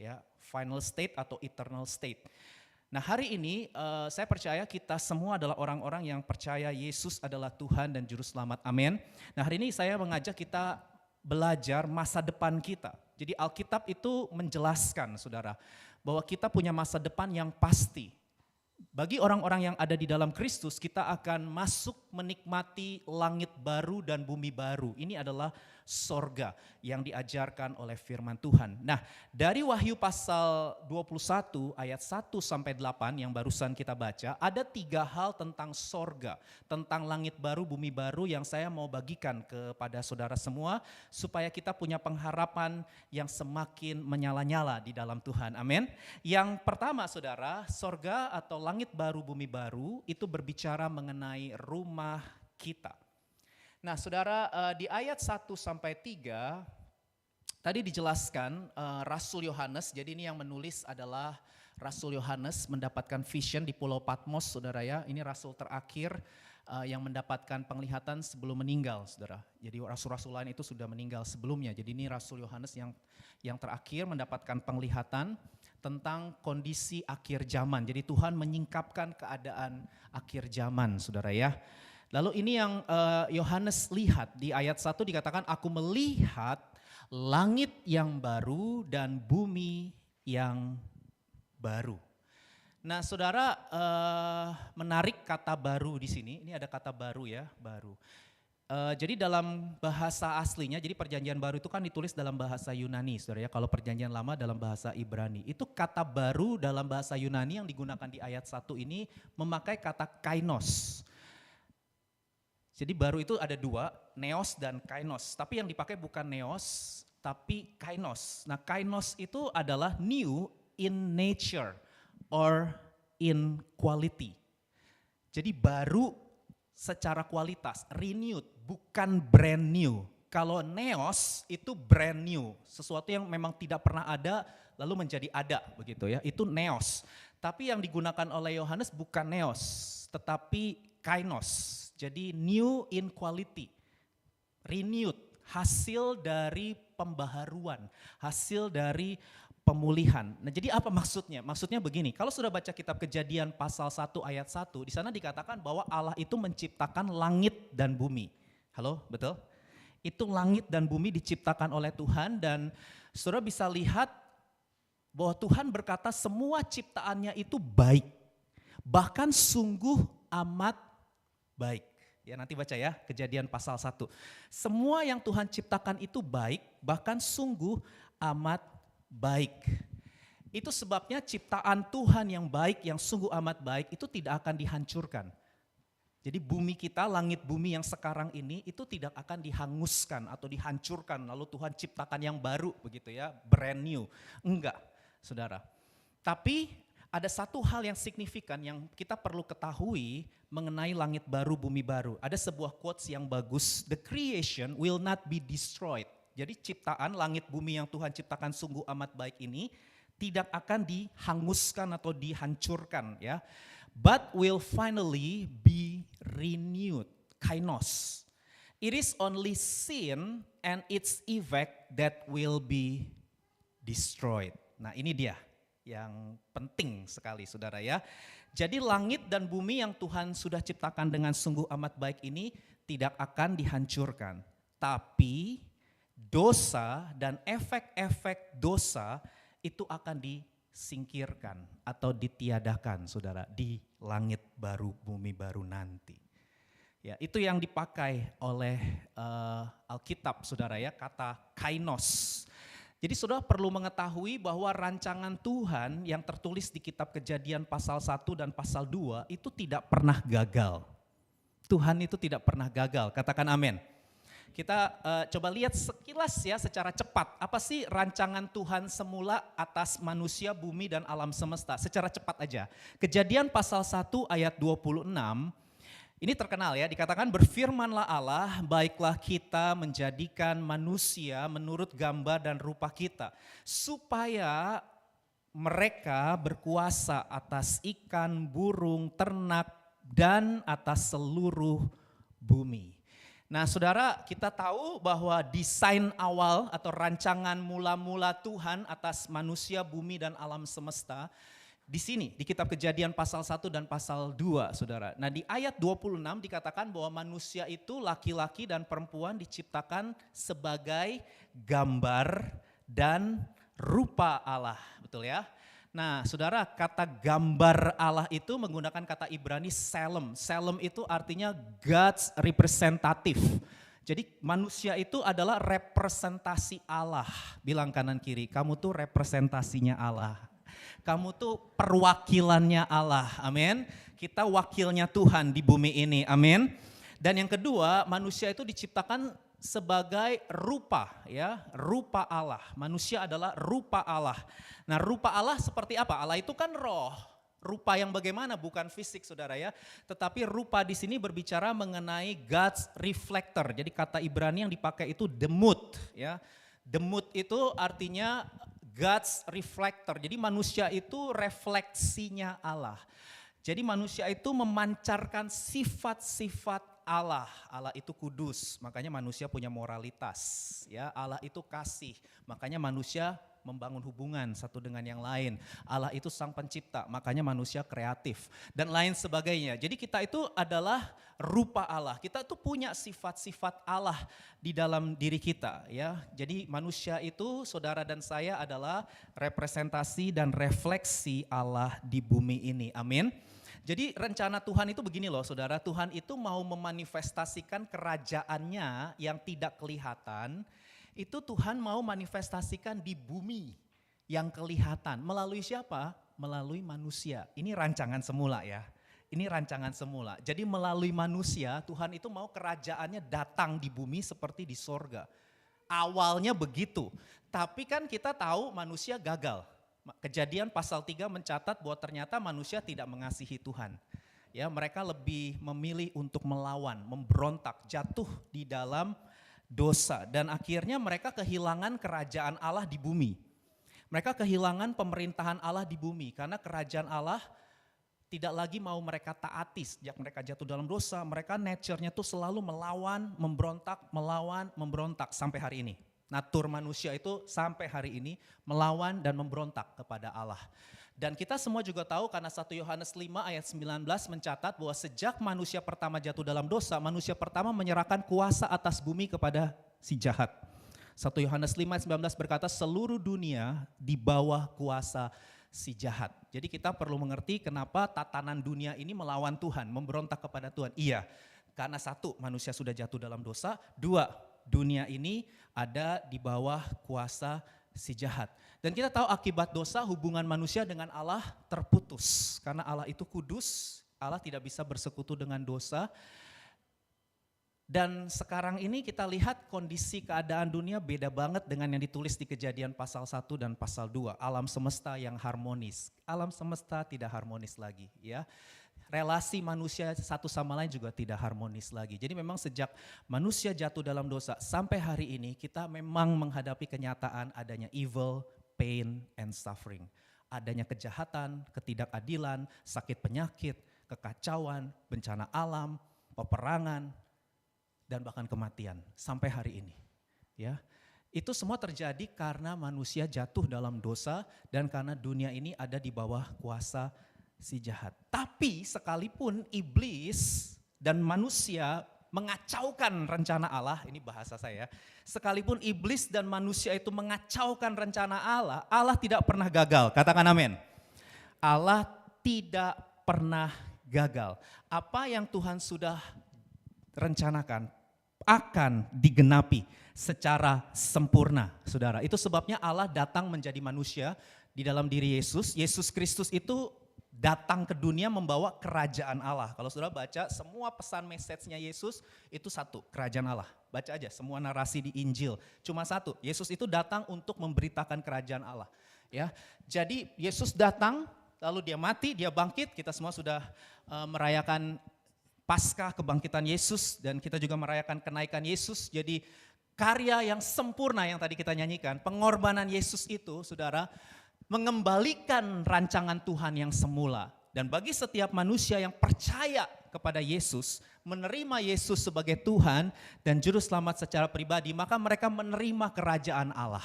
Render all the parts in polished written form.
ya, final state atau eternal state. Nah hari ini saya percaya kita semua adalah orang-orang yang percaya Yesus adalah Tuhan dan Juru Selamat, amin. Nah hari ini saya mengajak kita belajar masa depan kita. Jadi Alkitab itu menjelaskan saudara, bahwa kita punya masa depan yang pasti. Bagi orang-orang yang ada di dalam Kristus, kita akan masuk menikmati langit baru dan bumi baru. Ini adalah sorga yang diajarkan oleh firman Tuhan. Nah, dari Wahyu pasal 21 ayat 1 sampai 8 yang barusan kita baca, ada 3 hal tentang sorga, tentang langit baru, bumi baru yang saya mau bagikan kepada saudara semua, supaya kita punya pengharapan yang semakin menyala-nyala di dalam Tuhan, amin. Yang pertama saudara, sorga atau langit baru, bumi baru itu berbicara mengenai rumah kita. Nah saudara, di ayat 1 sampai 3 tadi dijelaskan Rasul Yohanes, jadi ini yang menulis adalah Rasul Yohanes mendapatkan vision di Pulau Patmos saudara ya, ini rasul terakhir yang mendapatkan penglihatan sebelum meninggal saudara. Jadi rasul-rasul lain itu sudah meninggal sebelumnya, jadi ini Rasul Yohanes yang terakhir mendapatkan penglihatan tentang kondisi akhir zaman. Jadi Tuhan menyingkapkan keadaan akhir zaman saudara ya. Lalu ini yang Yohanes lihat di ayat 1 dikatakan, aku melihat langit yang baru dan bumi yang baru. Nah saudara, menarik kata baru di sini, ini ada kata baru ya, baru. Jadi dalam bahasa aslinya, jadi perjanjian baru itu kan ditulis dalam bahasa Yunani saudara ya, kalau perjanjian lama dalam bahasa Ibrani. Itu kata baru dalam bahasa Yunani yang digunakan di ayat 1 ini memakai kata kainos. Jadi baru itu ada 2, neos dan kainos. Tapi yang dipakai bukan neos, tapi kainos. Nah kainos itu adalah new in nature or in quality. Jadi baru secara kualitas, renewed, bukan brand new. Kalau neos itu brand new, sesuatu yang memang tidak pernah ada lalu menjadi ada begitu ya, itu neos. Tapi yang digunakan oleh Yohanes bukan neos, tetapi kainos. Jadi new in quality, renewed, hasil dari pembaharuan, hasil dari pemulihan. Nah jadi apa maksudnya? Maksudnya begini, kalau sudah baca kitab Kejadian pasal 1 ayat 1, di sana dikatakan bahwa Allah itu menciptakan langit dan bumi. Halo, betul? Itu langit dan bumi diciptakan oleh Tuhan dan saudara bisa lihat bahwa Tuhan berkata semua ciptaannya itu baik. Bahkan sungguh amat baik. Ya nanti baca ya, Kejadian pasal 1. Semua yang Tuhan ciptakan itu baik, bahkan sungguh amat baik. Itu sebabnya ciptaan Tuhan yang baik, yang sungguh amat baik itu tidak akan dihancurkan. Jadi bumi kita, langit bumi yang sekarang ini itu tidak akan dihanguskan atau dihancurkan lalu Tuhan ciptakan yang baru begitu ya, brand new. Enggak, saudara. Tapi ada satu hal yang signifikan yang kita perlu ketahui mengenai langit baru, bumi baru. Ada sebuah quotes yang bagus, the creation will not be destroyed. Jadi ciptaan langit bumi yang Tuhan ciptakan sungguh amat baik ini tidak akan dihanguskan atau dihancurkan ya. But will finally be renewed, kainos. It is only sin and its effect that will be destroyed. Nah ini dia yang penting sekali saudara ya. Jadi langit dan bumi yang Tuhan sudah ciptakan dengan sungguh amat baik ini tidak akan dihancurkan. Tapi dosa dan efek-efek dosa itu akan disingkirkan atau ditiadakan saudara di langit baru bumi baru nanti. Ya, itu yang dipakai oleh Alkitab saudara ya, kata kainos. Jadi saudara perlu mengetahui bahwa rancangan Tuhan yang tertulis di kitab Kejadian pasal 1 dan pasal 2 itu tidak pernah gagal. Tuhan itu tidak pernah gagal, katakan amin. Kita coba lihat sekilas ya secara cepat, apa sih rancangan Tuhan semula atas manusia, bumi dan alam semesta, secara cepat aja. Kejadian pasal 1 ayat 26, ini terkenal ya, dikatakan berfirmanlah Allah, baiklah kita menjadikan manusia menurut gambar dan rupa kita, supaya mereka berkuasa atas ikan, burung, ternak, dan atas seluruh bumi. Nah, saudara, kita tahu bahwa desain awal atau rancangan mula-mula Tuhan atas manusia, bumi, dan alam semesta di sini, di kitab Kejadian pasal 1 dan pasal 2, saudara. Nah, di ayat 26 dikatakan bahwa manusia itu laki-laki dan perempuan diciptakan sebagai gambar dan rupa Allah, betul ya? Nah, saudara, kata gambar Allah itu menggunakan kata Ibrani selem. Selem itu artinya God's representative. Jadi manusia itu adalah representasi Allah. Bilang kanan kiri, kamu tuh representasinya Allah. Kamu tuh perwakilannya Allah, amin. Kita wakilnya Tuhan di bumi ini, amin. Dan yang kedua, manusia itu diciptakan sebagai rupa, ya, rupa Allah. Manusia adalah rupa Allah. Nah, rupa Allah seperti apa? Allah itu kan roh. Rupa yang bagaimana? Bukan fisik, saudara ya. Tetapi rupa di sini berbicara mengenai God's reflector. Jadi kata Ibrani yang dipakai itu demut, ya. Demut itu artinya God's reflector. Jadi manusia itu refleksinya Allah. Jadi manusia itu memancarkan sifat-sifat Allah. Allah itu kudus, makanya manusia punya moralitas. Ya, Allah itu kasih, makanya manusia membangun hubungan satu dengan yang lain. Allah itu sang pencipta, makanya manusia kreatif dan lain sebagainya. Jadi kita itu adalah rupa Allah. Kita tuh punya sifat-sifat Allah di dalam diri kita, ya. Jadi manusia itu, saudara dan saya, adalah representasi dan refleksi Allah di bumi ini. Amin. Jadi rencana Tuhan itu begini loh, saudara. Tuhan itu mau memanifestasikan kerajaannya yang tidak kelihatan. Itu Tuhan mau manifestasikan di bumi yang kelihatan. Melalui siapa? Melalui manusia. Ini rancangan semula ya. Ini rancangan semula. Jadi melalui manusia Tuhan itu mau kerajaannya datang di bumi seperti di sorga. Awalnya begitu. Tapi kan kita tahu manusia gagal. Kejadian pasal 3 mencatat bahwa ternyata manusia tidak mengasihi Tuhan. Ya, mereka lebih memilih untuk melawan, memberontak, jatuh di dalam dosa, dan akhirnya mereka kehilangan kerajaan Allah di bumi. Mereka kehilangan pemerintahan Allah di bumi karena kerajaan Allah tidak lagi mau mereka taati. Sejak mereka jatuh dalam dosa, mereka nature-nya tuh selalu melawan, memberontak sampai hari ini. Natur manusia itu sampai hari ini melawan dan memberontak kepada Allah. Dan kita semua juga tahu karena 1 Yohanes 5 ayat 19 mencatat bahwa sejak manusia pertama jatuh dalam dosa, manusia pertama menyerahkan kuasa atas bumi kepada si jahat. 1 Yohanes 5 ayat 19 berkata seluruh dunia di bawah kuasa si jahat. Jadi kita perlu mengerti kenapa tatanan dunia ini melawan Tuhan, memberontak kepada Tuhan. Iya, karena satu, manusia sudah jatuh dalam dosa. Dua, dunia ini ada di bawah kuasa si jahat. Dan kita tahu akibat dosa hubungan manusia dengan Allah terputus. Karena Allah itu kudus, Allah tidak bisa bersekutu dengan dosa. Dan sekarang ini kita lihat kondisi keadaan dunia beda banget dengan yang ditulis di Kejadian pasal 1 dan pasal 2. Alam semesta yang harmonis. Alam semesta tidak harmonis lagi, ya. Relasi manusia satu sama lain juga tidak harmonis lagi. Jadi memang sejak manusia jatuh dalam dosa sampai hari ini kita memang menghadapi kenyataan adanya evil, pain, and suffering. Adanya kejahatan, ketidakadilan, sakit penyakit, kekacauan, bencana alam, peperangan, dan bahkan kematian sampai hari ini. Ya, itu semua terjadi karena manusia jatuh dalam dosa dan karena dunia ini ada di bawah kuasa si jahat. Tapi sekalipun iblis dan manusia mengacaukan rencana Allah, ini bahasa saya, sekalipun iblis dan manusia itu mengacaukan rencana Allah, Allah tidak pernah gagal. Katakan amin. Allah tidak pernah gagal. Apa yang Tuhan sudah rencanakan akan digenapi secara sempurna, saudara. Itu sebabnya Allah datang menjadi manusia di dalam diri Yesus. Yesus Kristus itu datang ke dunia membawa kerajaan Allah. Kalau saudara baca semua pesan message-nya Yesus itu satu, kerajaan Allah. Baca aja semua narasi di Injil, cuma satu. Yesus itu datang untuk memberitakan kerajaan Allah. Ya, jadi Yesus datang, lalu dia mati, dia bangkit. Kita semua sudah merayakan Paskah kebangkitan Yesus dan kita juga merayakan kenaikan Yesus. Jadi karya yang sempurna yang tadi kita nyanyikan, pengorbanan Yesus itu, saudara, mengembalikan rancangan Tuhan yang semula. Dan bagi setiap manusia yang percaya kepada Yesus, menerima Yesus sebagai Tuhan dan Juru Selamat secara pribadi, maka mereka menerima kerajaan Allah.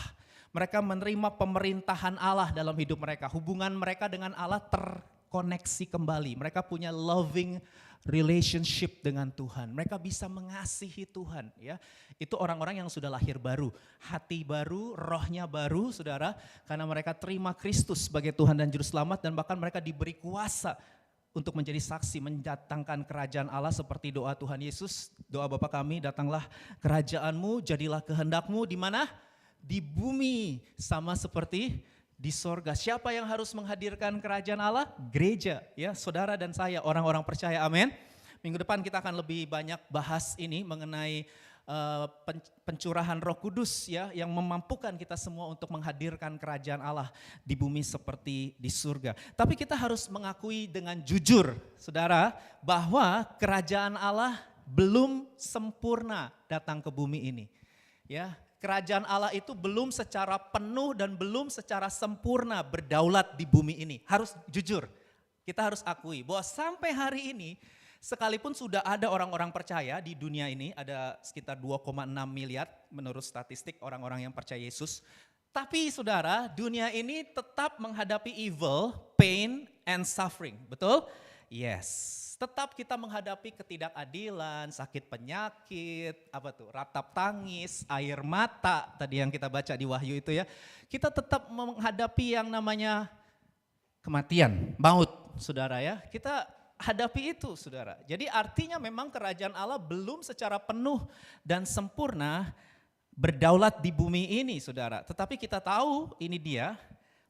Mereka menerima pemerintahan Allah dalam hidup mereka. Hubungan mereka dengan Allah terkoneksi kembali. Mereka punya loving relationship dengan Tuhan. Mereka bisa mengasihi Tuhan, ya. Itu orang-orang yang sudah lahir baru, hati baru, rohnya baru, Saudara, karena mereka terima Kristus sebagai Tuhan dan Juru Selamat, dan bahkan mereka diberi kuasa untuk menjadi saksi, mendatangkan kerajaan Allah seperti doa Tuhan Yesus, doa Bapa kami, datanglah kerajaan-Mu, jadilah kehendak-Mu di mana? Di bumi sama seperti di sorga. Siapa yang harus menghadirkan kerajaan Allah? Gereja, ya, saudara dan saya, orang-orang percaya, amin. Minggu depan kita akan lebih banyak bahas ini mengenai pencurahan Roh Kudus, ya, yang memampukan kita semua untuk menghadirkan kerajaan Allah di bumi seperti di surga. Tapi kita harus mengakui dengan jujur, saudara, bahwa kerajaan Allah belum sempurna datang ke bumi ini, ya. Kerajaan Allah itu belum secara penuh dan belum secara sempurna berdaulat di bumi ini. Harus jujur, kita harus akui bahwa sampai hari ini sekalipun sudah ada orang-orang percaya di dunia ini, ada sekitar 2,6 miliar menurut statistik orang-orang yang percaya Yesus. Tapi saudara, dunia ini tetap menghadapi evil, pain, and suffering, betul? Yes. Tetap kita menghadapi ketidakadilan, sakit penyakit, ratap tangis, air mata, tadi yang kita baca di Wahyu itu, ya. Kita tetap menghadapi yang namanya kematian, maut, saudara, ya. Kita hadapi itu, saudara. Jadi artinya memang kerajaan Allah belum secara penuh dan sempurna berdaulat di bumi ini, saudara. Tetapi kita tahu ini dia,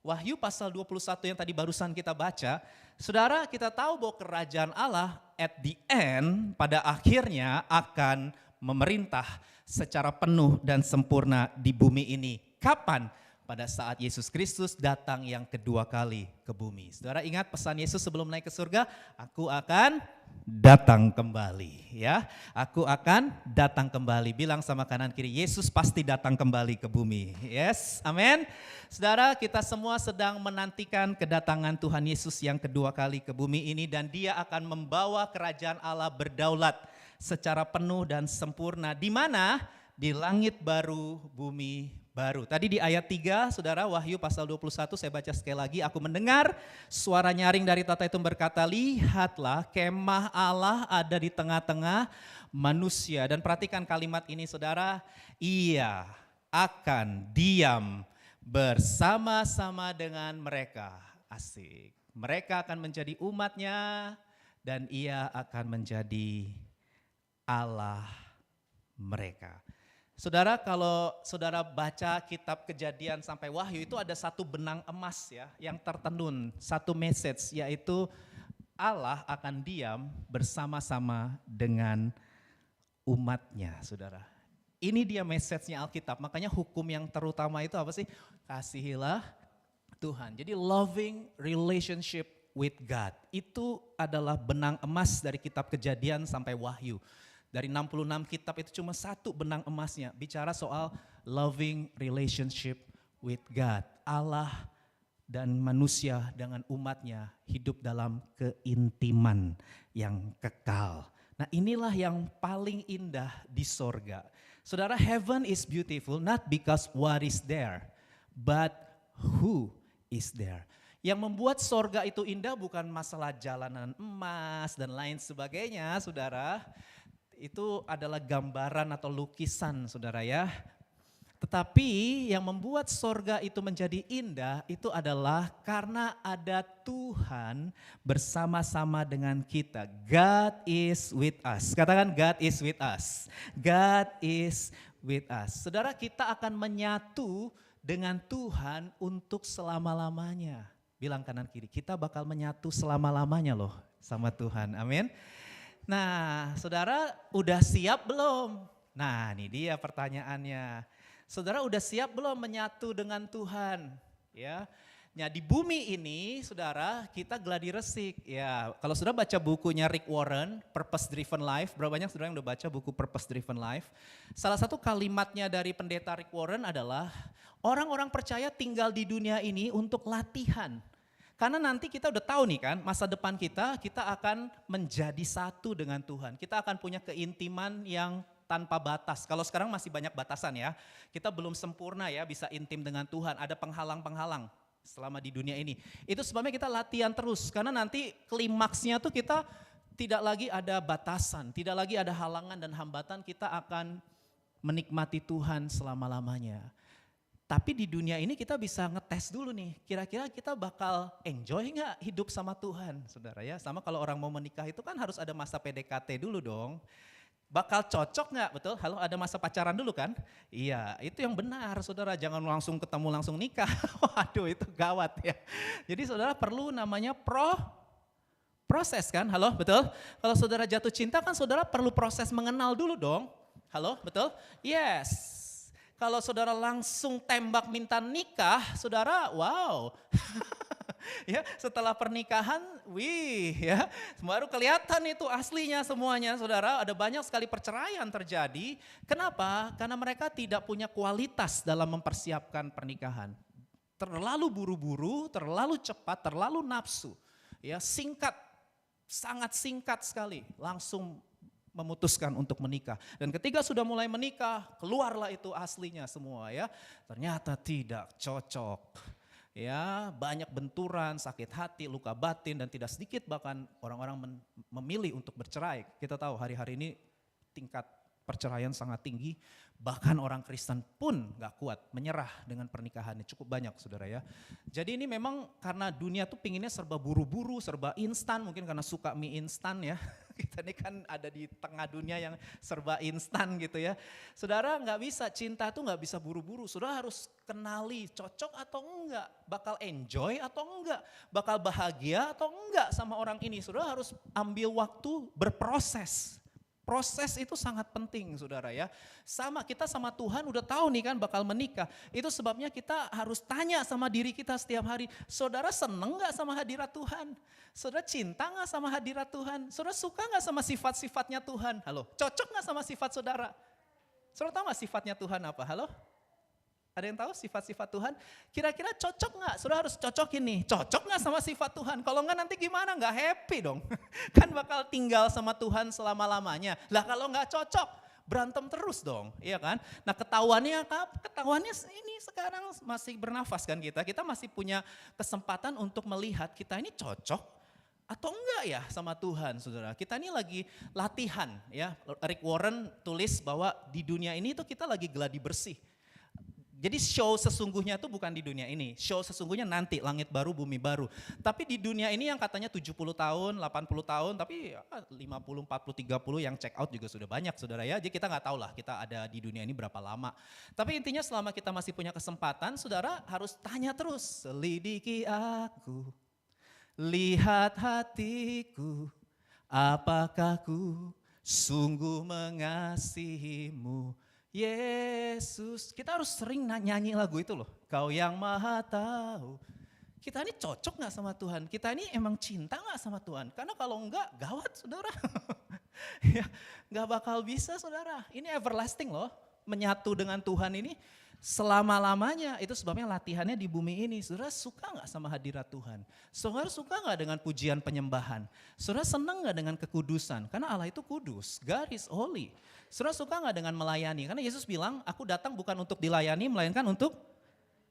Wahyu pasal 21 yang tadi barusan kita baca, saudara, kita tahu bahwa kerajaan Allah at the end, pada akhirnya akan memerintah secara penuh dan sempurna di bumi ini. Kapan? Pada saat Yesus Kristus datang yang kedua kali ke bumi. Saudara ingat pesan Yesus sebelum naik ke surga, aku akan datang kembali, ya. Aku akan datang kembali. Bilang sama kanan kiri, Yesus pasti datang kembali ke bumi. Yes, amin. Saudara, kita semua sedang menantikan kedatangan Tuhan Yesus yang kedua kali ke bumi ini, dan Dia akan membawa kerajaan Allah berdaulat secara penuh dan sempurna. Di mana? Di langit baru, bumi baru. Tadi di ayat 3, saudara, Wahyu pasal 21, saya baca sekali lagi. Aku mendengar suara nyaring dari tata itu berkata, lihatlah kemah Allah ada di tengah-tengah manusia. Dan perhatikan kalimat ini, saudara, Ia akan diam bersama-sama dengan mereka. Asik. Mereka akan menjadi umatnya dan Ia akan menjadi Allah mereka. Saudara, kalau saudara baca kitab Kejadian sampai Wahyu, itu ada satu benang emas, ya, yang tertenun, satu message, yaitu Allah akan diam bersama-sama dengan umatnya, saudara. Ini dia message-nya Alkitab, makanya hukum yang terutama itu apa sih? Kasihilah Tuhan. Jadi loving relationship with God, itu adalah benang emas dari kitab Kejadian sampai Wahyu. Dari 66 kitab itu cuma satu benang emasnya, bicara soal loving relationship with God. Allah dan manusia dengan umatnya hidup dalam keintiman yang kekal. Nah, inilah yang paling indah di sorga. Saudara, heaven is beautiful not because what is there, but who is there. Yang membuat sorga itu indah bukan masalah jalanan emas dan lain sebagainya, saudara. Itu adalah gambaran atau lukisan, saudara, ya. Tetapi yang membuat sorga itu menjadi indah itu adalah karena ada Tuhan bersama-sama dengan kita. God is with us. Katakan God is with us. God is with us. Saudara, kita akan menyatu dengan Tuhan untuk selama-lamanya. Bilang kanan kiri, kita bakal menyatu selama-lamanya loh sama Tuhan. Amin. Nah, saudara udah siap belum? Nah, ini dia pertanyaannya. Saudara udah siap belum menyatu dengan Tuhan? Ya. Nah, di bumi ini, saudara, kita gladi resik. Ya, kalau sudah baca bukunya Rick Warren, Purpose Driven Life, berapa banyak saudara yang udah baca buku Purpose Driven Life? Salah satu kalimatnya dari pendeta Rick Warren adalah, orang-orang percaya tinggal di dunia ini untuk latihan. Karena nanti kita udah tahu nih kan, masa depan kita akan menjadi satu dengan Tuhan. Kita akan punya keintiman yang tanpa batas. Kalau sekarang masih banyak batasan ya. Kita belum sempurna ya bisa intim dengan Tuhan. Ada penghalang-penghalang selama di dunia ini. Itu sebabnya kita latihan terus. Karena nanti klimaksnya tuh kita tidak lagi ada batasan. Tidak lagi ada halangan dan hambatan. Kita akan menikmati Tuhan selama-lamanya. Tapi di dunia ini kita bisa ngetes dulu nih, kira-kira kita bakal enjoy nggak hidup sama Tuhan, saudara ya. Sama kalau orang mau menikah itu kan harus ada masa PDKT dulu dong. Bakal cocok nggak, betul? Halo, ada masa pacaran dulu kan? Iya, itu yang benar saudara, jangan langsung ketemu langsung nikah. Waduh itu gawat ya. Jadi saudara perlu namanya proses kan, halo betul? Kalau saudara jatuh cinta kan saudara perlu proses mengenal dulu dong. Halo, betul? Yes. Kalau saudara langsung tembak minta nikah, saudara wow. Ya, setelah pernikahan, wih ya, baru kelihatan itu aslinya semuanya saudara. Ada banyak sekali perceraian terjadi. Kenapa? Karena mereka tidak punya kualitas dalam mempersiapkan pernikahan. Terlalu buru-buru, terlalu cepat, terlalu nafsu. Ya, singkat, sangat singkat sekali, langsung memutuskan untuk menikah. Dan ketika sudah mulai menikah, keluarlah itu aslinya semua ya. Ternyata tidak cocok. Ya, banyak benturan, sakit hati, luka batin dan tidak sedikit bahkan orang-orang memilih untuk bercerai. Kita tahu hari-hari ini tingkat perceraian sangat tinggi. Bahkan orang Kristen pun gak kuat, menyerah dengan pernikahannya. Cukup banyak saudara ya. Jadi ini memang karena dunia tuh pinginnya serba buru-buru, serba instan. Mungkin karena suka mie instan ya. Kita ini kan ada di tengah dunia yang serba instan gitu ya. Saudara gak bisa, cinta tuh gak bisa buru-buru. Saudara harus kenali cocok atau enggak. Bakal enjoy atau enggak. Bakal bahagia atau enggak sama orang ini. Saudara harus ambil waktu berproses. Proses itu sangat penting saudara ya. Sama kita sama Tuhan udah tahu nih kan bakal menikah. Itu sebabnya kita harus tanya sama diri kita setiap hari. Saudara seneng gak sama hadirat Tuhan? Saudara cinta gak sama hadirat Tuhan? Saudara suka gak sama sifat-sifatnya Tuhan? Halo, cocok gak sama sifat saudara? Saudara tahu gak sifatnya Tuhan apa? Halo? Ada yang tahu sifat-sifat Tuhan? Kira-kira cocok gak? Saudara harus cocokin nih, cocok gak sama sifat Tuhan? Kalau enggak nanti gimana? Gak happy dong. Kan bakal tinggal sama Tuhan selama-lamanya. Lah kalau gak cocok, berantem terus dong, iya kan? Nah ketahuannya apa? Ketahuannya ini sekarang masih bernafas kan kita. Kita masih punya kesempatan untuk melihat kita ini cocok atau enggak ya sama Tuhan saudara. Kita ini lagi latihan ya. Rick Warren tulis bahwa di dunia ini tuh kita lagi gladi bersih. Jadi show sesungguhnya itu bukan di dunia ini, show sesungguhnya nanti langit baru bumi baru. Tapi di dunia ini yang katanya 70 tahun, 80 tahun, tapi 50, 40, 30 yang check out juga sudah banyak saudara ya. Jadi kita nggak tahu lah kita ada di dunia ini berapa lama. Tapi intinya selama kita masih punya kesempatan, saudara harus tanya terus. Selidiki aku, lihat hatiku, apakah ku sungguh mengasihimu. Yesus, kita harus sering nyanyi lagu itu loh. Kau yang maha tahu. Kita ini cocok gak sama Tuhan? Kita ini emang cinta gak sama Tuhan? Karena kalau enggak, gawat saudara. Ya, gak bakal bisa saudara. Ini everlasting loh. Menyatu dengan Tuhan ini selama-lamanya. Itu sebabnya latihannya di bumi ini. Saudara suka gak sama hadirat Tuhan? Saudara suka gak dengan pujian penyembahan? Saudara senang gak dengan kekudusan? Karena Allah itu kudus, God is holy. Saudara suka gak dengan melayani? Karena Yesus bilang, aku datang bukan untuk dilayani, melainkan untuk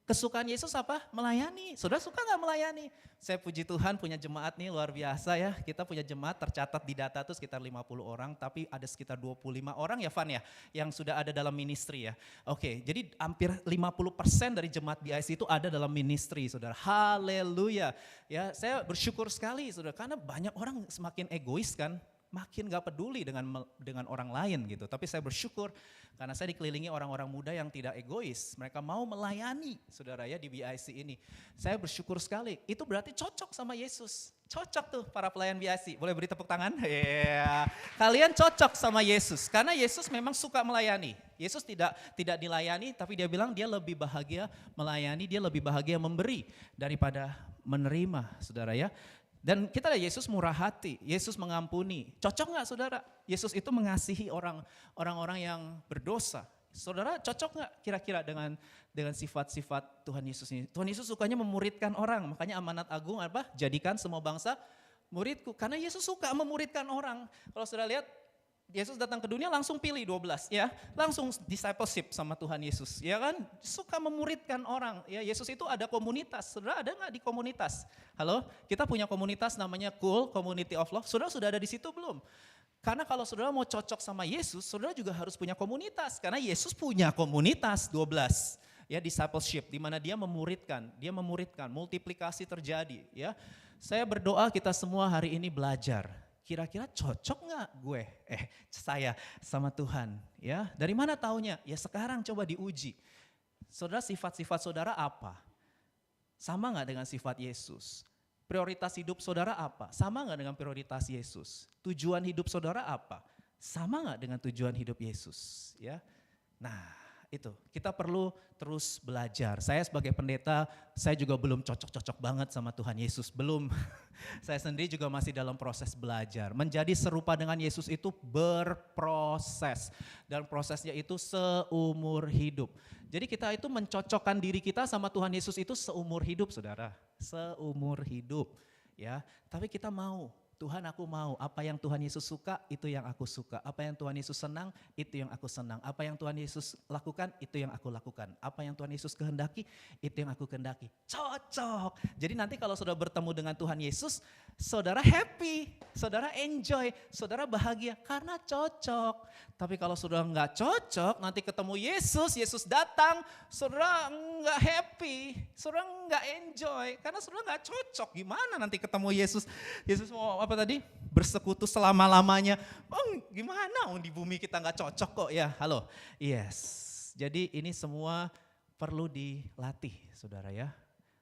kesukaan Yesus apa? Melayani. Saudara suka gak melayani? Saya puji Tuhan punya jemaat nih luar biasa ya. Kita punya jemaat tercatat di data itu sekitar 50 orang, tapi ada sekitar 25 orang ya Van ya, yang sudah ada dalam ministry ya. Oke, jadi hampir 50% dari jemaat BIC itu ada dalam ministry saudara. Haleluya. Ya, saya bersyukur sekali saudara, karena banyak orang semakin egois kan. Makin gak peduli dengan orang lain gitu. Tapi saya bersyukur karena saya dikelilingi orang-orang muda yang tidak egois. Mereka mau melayani saudara ya di BIC ini. Saya bersyukur sekali. Itu berarti cocok sama Yesus. Cocok tuh para pelayan BIC. Boleh beri tepuk tangan? Yeah. Kalian cocok sama Yesus. Karena Yesus memang suka melayani. Yesus tidak dilayani tapi dia bilang dia lebih bahagia melayani. Dia lebih bahagia memberi daripada menerima saudara ya. Dan kita lihat Yesus murah hati, Yesus mengampuni. Cocok gak saudara? Yesus itu mengasihi orang-orang yang berdosa. Saudara cocok gak kira-kira dengan sifat-sifat Tuhan Yesus ini. Tuhan Yesus sukanya memuridkan orang, makanya amanat agung apa? Jadikan semua bangsa muridku. Karena Yesus suka memuridkan orang. Kalau sudah lihat, Yesus datang ke dunia langsung pilih 12 ya, langsung discipleship sama Tuhan Yesus, ya kan? Suka memuridkan orang. Ya, Yesus itu ada komunitas. Saudara ada nggak di komunitas? Halo, kita punya komunitas namanya Cool Community of Love. Saudara sudah ada di situ belum? Karena kalau saudara mau cocok sama Yesus, saudara juga harus punya komunitas. Karena Yesus punya komunitas 12. Ya, discipleship, di mana dia memuridkan, multiplikasi terjadi. Ya, saya berdoa kita semua hari ini belajar. Kira-kira cocok nggak saya sama Tuhan? Ya, dari mana taunya? Ya sekarang coba diuji. Saudara, sifat-sifat saudara apa? Sama nggak dengan sifat Yesus? Prioritas hidup saudara apa? Sama nggak dengan prioritas Yesus? Tujuan hidup saudara apa? Sama nggak dengan tujuan hidup Yesus? Ya, nah itu kita perlu terus belajar. Saya sebagai pendeta, saya juga belum cocok-cocok banget sama Tuhan Yesus, belum. Saya sendiri juga masih dalam proses belajar. Menjadi serupa dengan Yesus itu berproses, dan prosesnya itu seumur hidup. Jadi kita itu mencocokkan diri kita sama Tuhan Yesus itu seumur hidup, saudara, seumur hidup. Ya, tapi kita mau. Tuhan, aku mau, apa yang Tuhan Yesus suka, itu yang aku suka. Apa yang Tuhan Yesus senang, itu yang aku senang. Apa yang Tuhan Yesus lakukan, itu yang aku lakukan. Apa yang Tuhan Yesus kehendaki, itu yang aku kehendaki. Cocok. Jadi nanti kalau saudara bertemu dengan Tuhan Yesus, saudara happy, saudara enjoy, saudara bahagia karena cocok. Tapi kalau saudara nggak cocok, nanti ketemu Yesus, Yesus datang, saudara nggak happy, saudara nggak enjoy, karena saudara nggak cocok. Gimana nanti ketemu Yesus? Yesus mau apa tadi? Bersekutu selama-lamanya. Oh gimana? Di bumi kita nggak cocok kok ya. Halo, yes. Jadi ini semua perlu dilatih, saudara ya.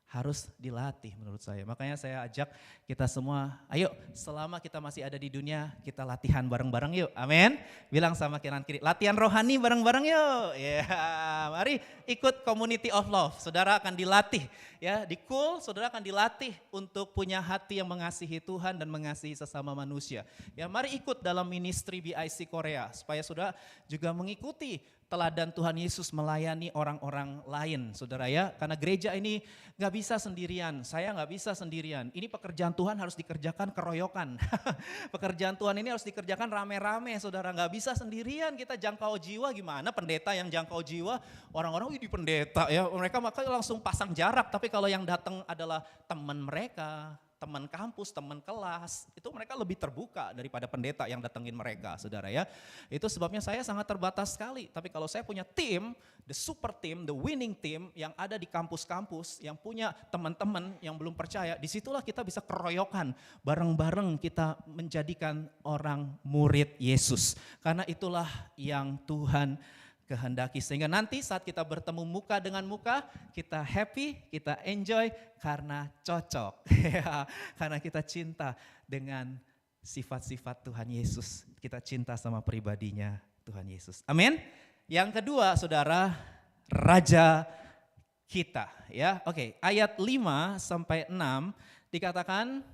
Harus dilatih menurut saya. Makanya saya ajak kita semua, ayo selama kita masih ada di dunia, kita latihan bareng-bareng yuk. Amin. Bilang sama kanan kiri, latihan rohani bareng-bareng yuk. Ya, mari ikut Community of Love. Saudara akan dilatih ya, di Cool saudara akan dilatih untuk punya hati yang mengasihi Tuhan dan mengasihi sesama manusia. Ya, mari ikut dalam ministry BIC Korea supaya saudara juga mengikuti teladan Tuhan Yesus melayani orang-orang lain, saudara ya. Karena gereja ini gak bisa sendirian, saya gak bisa sendirian. Ini pekerjaan Tuhan harus dikerjakan keroyokan. Pekerjaan Tuhan ini harus dikerjakan rame-rame, saudara. Gak bisa sendirian kita jangkau jiwa, gimana pendeta yang jangkau jiwa. Orang-orang di pendeta ya, mereka makanya langsung pasang jarak. Tapi kalau yang datang adalah teman mereka, teman kampus, teman kelas, itu mereka lebih terbuka daripada pendeta yang datengin mereka, saudara ya. Itu sebabnya saya sangat terbatas sekali. Tapi kalau saya punya tim, the super team, the winning team yang ada di kampus-kampus, yang punya teman-teman yang belum percaya, disitulah kita bisa keroyokan, bareng-bareng kita menjadikan orang murid Yesus. Karena itulah yang Tuhan kehendaki, sehingga nanti saat kita bertemu muka dengan muka, kita happy, kita enjoy karena cocok. Karena kita cinta dengan sifat-sifat Tuhan Yesus. Kita cinta sama pribadinya Tuhan Yesus. Amin. Yang kedua, saudara, Raja kita. Ya, oke. Ayat 5 sampai 6 dikatakan,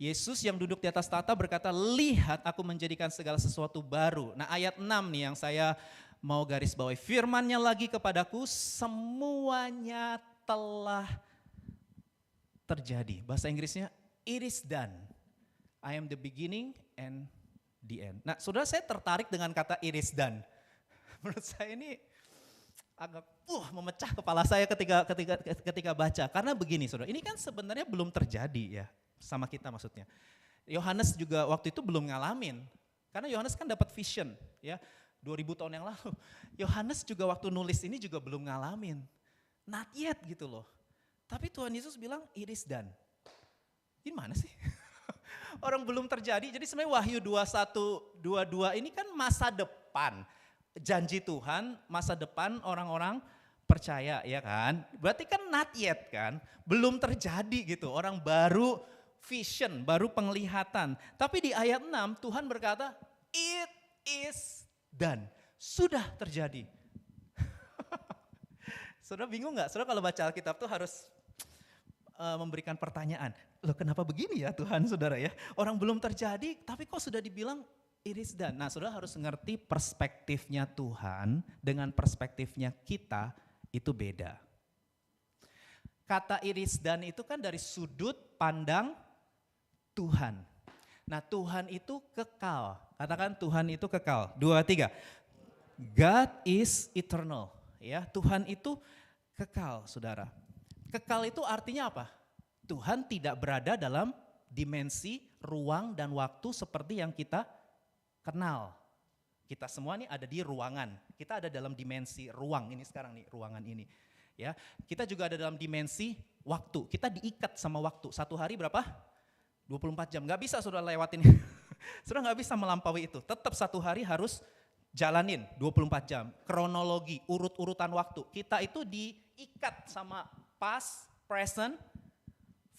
Yesus yang duduk di atas tahta berkata, lihat aku menjadikan segala sesuatu baru. Nah ayat 6 nih yang saya mau garis bawahi, firman-Nya lagi kepadaku, semuanya telah terjadi. Bahasa Inggrisnya, it is done. I am the beginning and the end. Nah saudara, saya tertarik dengan kata it is done. Menurut saya ini agak memecah kepala saya ketika baca. Karena begini saudara, ini kan sebenarnya belum terjadi ya sama kita maksudnya. Yohanes juga waktu itu belum ngalamin. Karena Yohanes kan dapat vision ya. 2000 tahun yang lalu, Yohanes juga waktu nulis ini juga belum ngalamin. Not yet gitu loh. Tapi Tuhan Yesus bilang, it is done. Gimana sih? Orang belum terjadi, jadi sebenarnya Wahyu 21:22 ini kan masa depan. Janji Tuhan, masa depan orang-orang percaya ya kan. Berarti kan not yet kan, belum terjadi gitu. Orang baru vision, baru penglihatan. Tapi di ayat 6 Tuhan berkata, it is dan sudah terjadi. Saudara bingung gak? Saudara kalau baca Alkitab tuh harus memberikan pertanyaan. Loh kenapa begini ya Tuhan saudara ya? Orang belum terjadi tapi kok sudah dibilang it is done. Nah saudara harus ngerti perspektifnya Tuhan dengan perspektifnya kita itu beda. Kata iris dan itu kan dari sudut pandang Tuhan. Nah Tuhan itu kekal. Katakan Tuhan itu kekal. 2, 3. God is eternal. Ya, Tuhan itu kekal, saudara. Kekal itu artinya apa? Tuhan tidak berada dalam dimensi ruang dan waktu seperti yang kita kenal. Kita semua nih ada di ruangan. Kita ada dalam dimensi ruang ini sekarang nih, ruangan ini. Ya, kita juga ada dalam dimensi waktu. Kita diikat sama waktu. Satu hari berapa? 24 jam. Gak bisa sudah lewatin. Sudah gak bisa melampaui itu. Tetap satu hari harus jalanin 24 jam. Kronologi, urut-urutan waktu. Kita itu diikat sama past, present,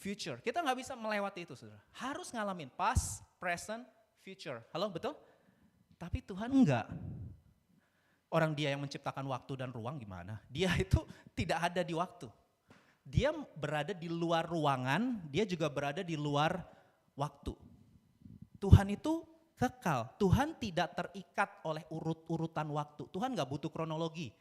future. Kita gak bisa melewati itu, saudara. Harus ngalamin past, present, future. Halo, betul? Tapi Tuhan enggak. Orang dia yang menciptakan waktu dan ruang gimana? Dia itu tidak ada di waktu. Dia berada di luar ruangan, dia juga berada di luar waktu. Tuhan itu kekal. Tuhan tidak terikat oleh urut-urutan waktu. Tuhan gak butuh kronologi.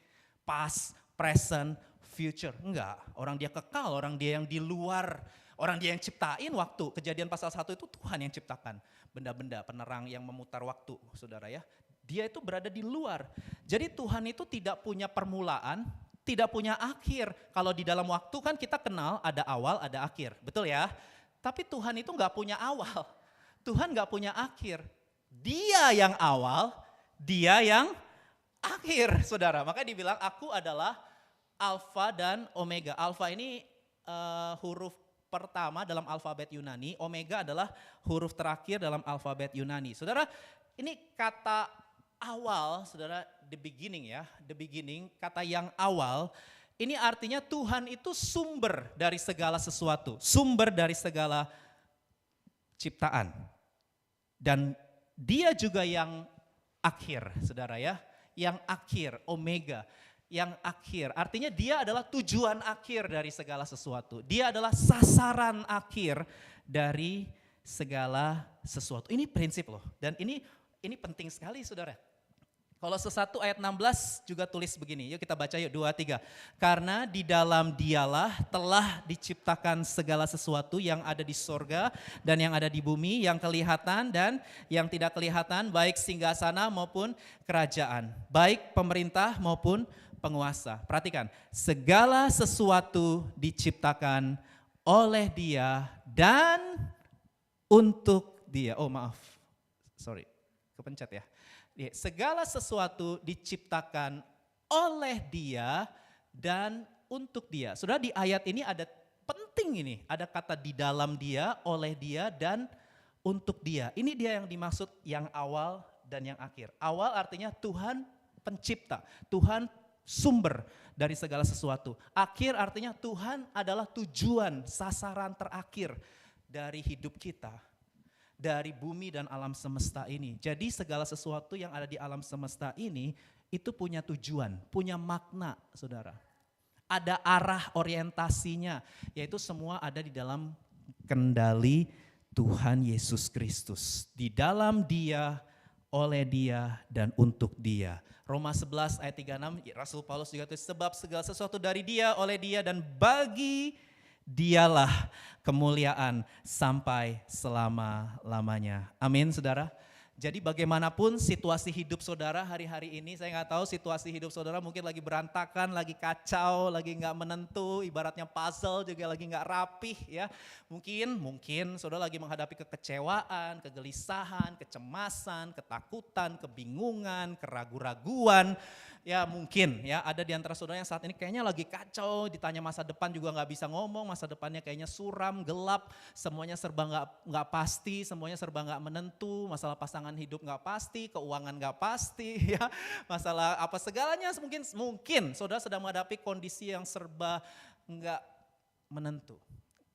Past, present, future. Enggak. Orang dia kekal, orang dia yang di luar. Orang dia yang ciptain waktu. Kejadian pasal 1 itu Tuhan yang ciptakan. Benda-benda penerang yang memutar waktu, saudara ya. Dia itu berada di luar. Jadi Tuhan itu tidak punya permulaan, tidak punya akhir. Kalau di dalam waktu kan kita kenal ada awal, ada akhir. Betul ya? Tapi Tuhan itu gak punya awal. Tuhan gak punya akhir. Dia yang awal, dia yang akhir, saudara. Makanya dibilang aku adalah Alfa dan Omega. Alfa ini huruf pertama dalam alfabet Yunani. Omega adalah huruf terakhir dalam alfabet Yunani. Saudara, ini kata awal, saudara, the beginning ya, the beginning, kata yang awal, ini artinya Tuhan itu sumber dari segala sesuatu, sumber dari segala ciptaan. Dan dia juga yang akhir, saudara ya, yang akhir, omega, yang akhir. Artinya dia adalah tujuan akhir dari segala sesuatu. Dia adalah sasaran akhir dari segala sesuatu. Ini prinsip loh, dan ini penting sekali, saudara. Kolose 1 ayat 16 juga tulis begini, yuk kita baca yuk 2, 3. Karena di dalam dialah telah diciptakan segala sesuatu yang ada di sorga dan yang ada di bumi, yang kelihatan dan yang tidak kelihatan, baik singgasana maupun kerajaan, baik pemerintah maupun penguasa. Perhatikan, segala sesuatu diciptakan oleh Dia dan untuk Dia. Oh maaf, sorry, kepencet ya. Segala sesuatu diciptakan oleh Dia dan untuk Dia. Saudara, di ayat ini ada penting ini, ada kata di dalam Dia, oleh Dia dan untuk Dia. Ini dia yang dimaksud yang awal dan yang akhir. Awal artinya Tuhan pencipta, Tuhan sumber dari segala sesuatu. Akhir artinya Tuhan adalah tujuan, sasaran terakhir dari hidup kita, dari bumi dan alam semesta ini. Jadi segala sesuatu yang ada di alam semesta ini itu punya tujuan, punya makna, saudara. Ada arah orientasinya, yaitu semua ada di dalam kendali Tuhan Yesus Kristus. Di dalam Dia, oleh Dia, dan untuk Dia. Roma 11 ayat 36, Rasul Paulus juga tulis, sebab segala sesuatu dari Dia, oleh Dia, dan bagi Dialah kemuliaan sampai selama-lamanya. Amin, saudara. Jadi bagaimanapun situasi hidup saudara hari-hari ini, saya nggak tahu situasi hidup saudara mungkin lagi berantakan, lagi kacau, lagi nggak menentu, ibaratnya puzzle juga lagi nggak rapih ya. Mungkin saudara lagi menghadapi kekecewaan, kegelisahan, kecemasan, ketakutan, kebingungan, keraguan-raguan. Ya mungkin ya ada di antara saudara yang saat ini kayaknya lagi kacau, ditanya masa depan juga nggak bisa ngomong, masa depannya kayaknya suram, gelap, semuanya serba nggak pasti, semuanya serba nggak menentu, masalah pasangan hidup nggak pasti, keuangan nggak pasti, ya masalah apa segalanya mungkin saudara sedang menghadapi kondisi yang serba nggak menentu.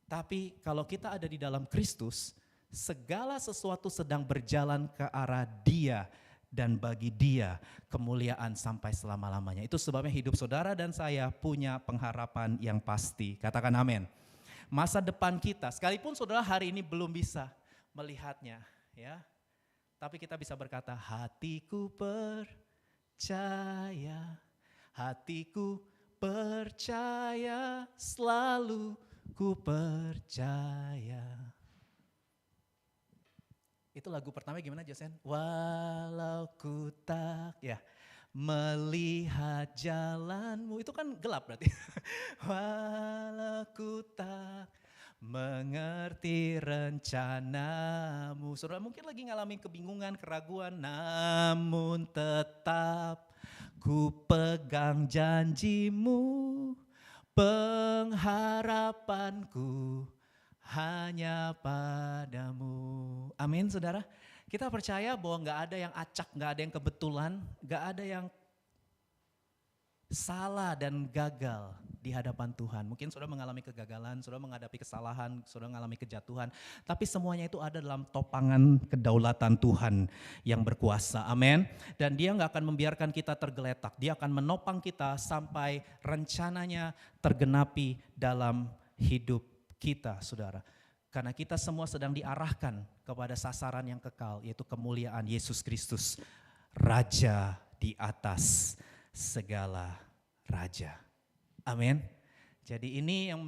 Tapi kalau kita ada di dalam Kristus, segala sesuatu sedang berjalan ke arah Dia. Dan bagi Dia kemuliaan sampai selama-lamanya. Itu sebabnya hidup saudara dan saya punya pengharapan yang pasti. Katakan amin. Masa depan kita, sekalipun saudara hari ini belum bisa melihatnya, ya, tapi kita bisa berkata, hatiku percaya, hatiku percaya, selalu ku percaya. Itu lagu pertama gimana Josen? Walau ku tak melihat jalanmu, itu kan gelap berarti. Walau ku tak mengerti rencanamu. Saudara mungkin lagi ngalamin kebingungan, keraguan, namun tetap ku pegang janjimu, pengharapanku hanya padamu. Amin saudara. Kita percaya bahwa gak ada yang acak, gak ada yang kebetulan, gak ada yang salah dan gagal di hadapan Tuhan. Mungkin saudara mengalami kegagalan, saudara menghadapi kesalahan, saudara mengalami kejatuhan. Tapi semuanya itu ada dalam topangan kedaulatan Tuhan yang berkuasa. Amin. Dan dia gak akan membiarkan kita tergeletak. Dia akan menopang kita sampai rencananya tergenapi dalam hidup kita saudara. Karena kita semua sedang diarahkan kepada sasaran yang kekal, yaitu kemuliaan Yesus Kristus, Raja di atas segala raja. Amin. Jadi ini yang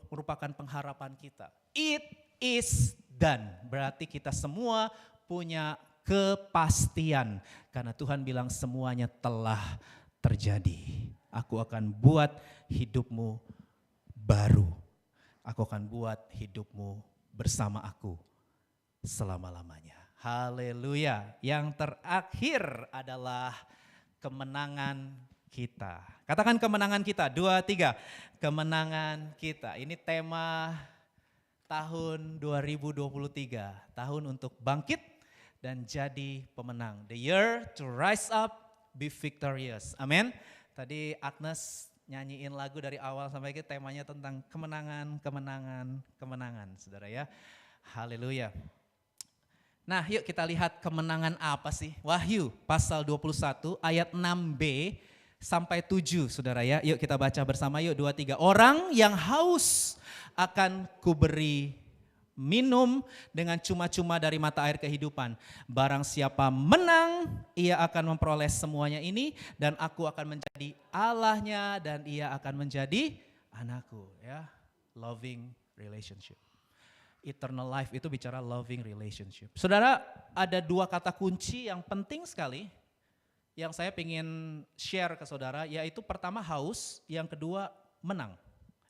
merupakan pengharapan kita. It is done. Berarti kita semua punya kepastian. Karena Tuhan bilang semuanya telah terjadi. Aku akan buat hidupmu baru. Aku akan buat hidupmu bersama aku selama-lamanya. Haleluya. Yang terakhir adalah kemenangan kita. Katakan kemenangan kita, 2, 3. Kemenangan kita. Ini tema tahun 2023. Tahun untuk bangkit dan jadi pemenang. The year to rise up, be victorious. Amin. Tadi Agnes nyanyiin lagu dari awal sampai ke temanya tentang kemenangan, kemenangan, kemenangan, saudara ya. Haleluya. Nah yuk kita lihat kemenangan apa sih. Wahyu pasal 21 ayat 6b sampai 7 saudara ya. Yuk kita baca bersama yuk 2, 3. Orang yang haus akan kuberi minum dengan cuma-cuma dari mata air kehidupan. Barang siapa menang, ia akan memperoleh semuanya ini dan aku akan menjadi Allahnya dan ia akan menjadi anakku. Ya, loving relationship. Eternal life itu bicara loving relationship. Saudara, ada 2 kata kunci yang penting sekali yang saya ingin share ke saudara, yaitu pertama haus, yang kedua menang.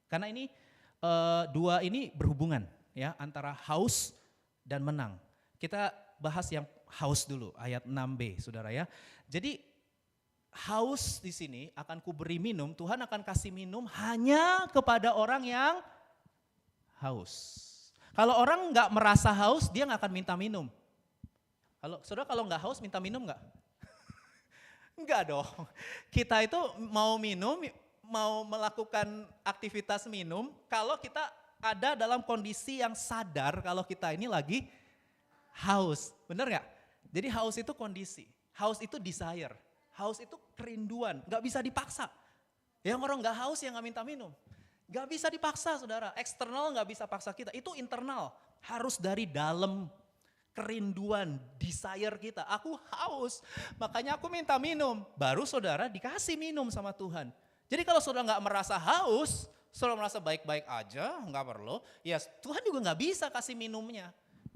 Karena ini 2 ini berhubungan. Ya, antara haus dan menang. Kita bahas yang haus dulu, ayat 6b, saudara ya. Jadi haus di sini akan kuberi minum, Tuhan akan kasih minum hanya kepada orang yang haus. Kalau orang nggak merasa haus, dia nggak akan minta minum. Saudara kalau nggak haus minta minum nggak? Enggak dong. Kita itu mau minum, mau melakukan aktivitas minum, kalau kita ada dalam kondisi yang sadar kalau kita ini lagi haus. Benar gak? Jadi haus itu kondisi, haus itu desire, haus itu kerinduan, gak bisa dipaksa. Yang orang gak haus yang gak minta minum. Gak bisa dipaksa saudara, eksternal gak bisa paksa kita, itu internal. Harus dari dalam kerinduan, desire kita. Aku haus, makanya aku minta minum. Baru saudara dikasih minum sama Tuhan. Jadi kalau saudara gak merasa haus, saudara merasa baik-baik aja, nggak perlu. Ya Tuhan juga nggak bisa kasih minumnya.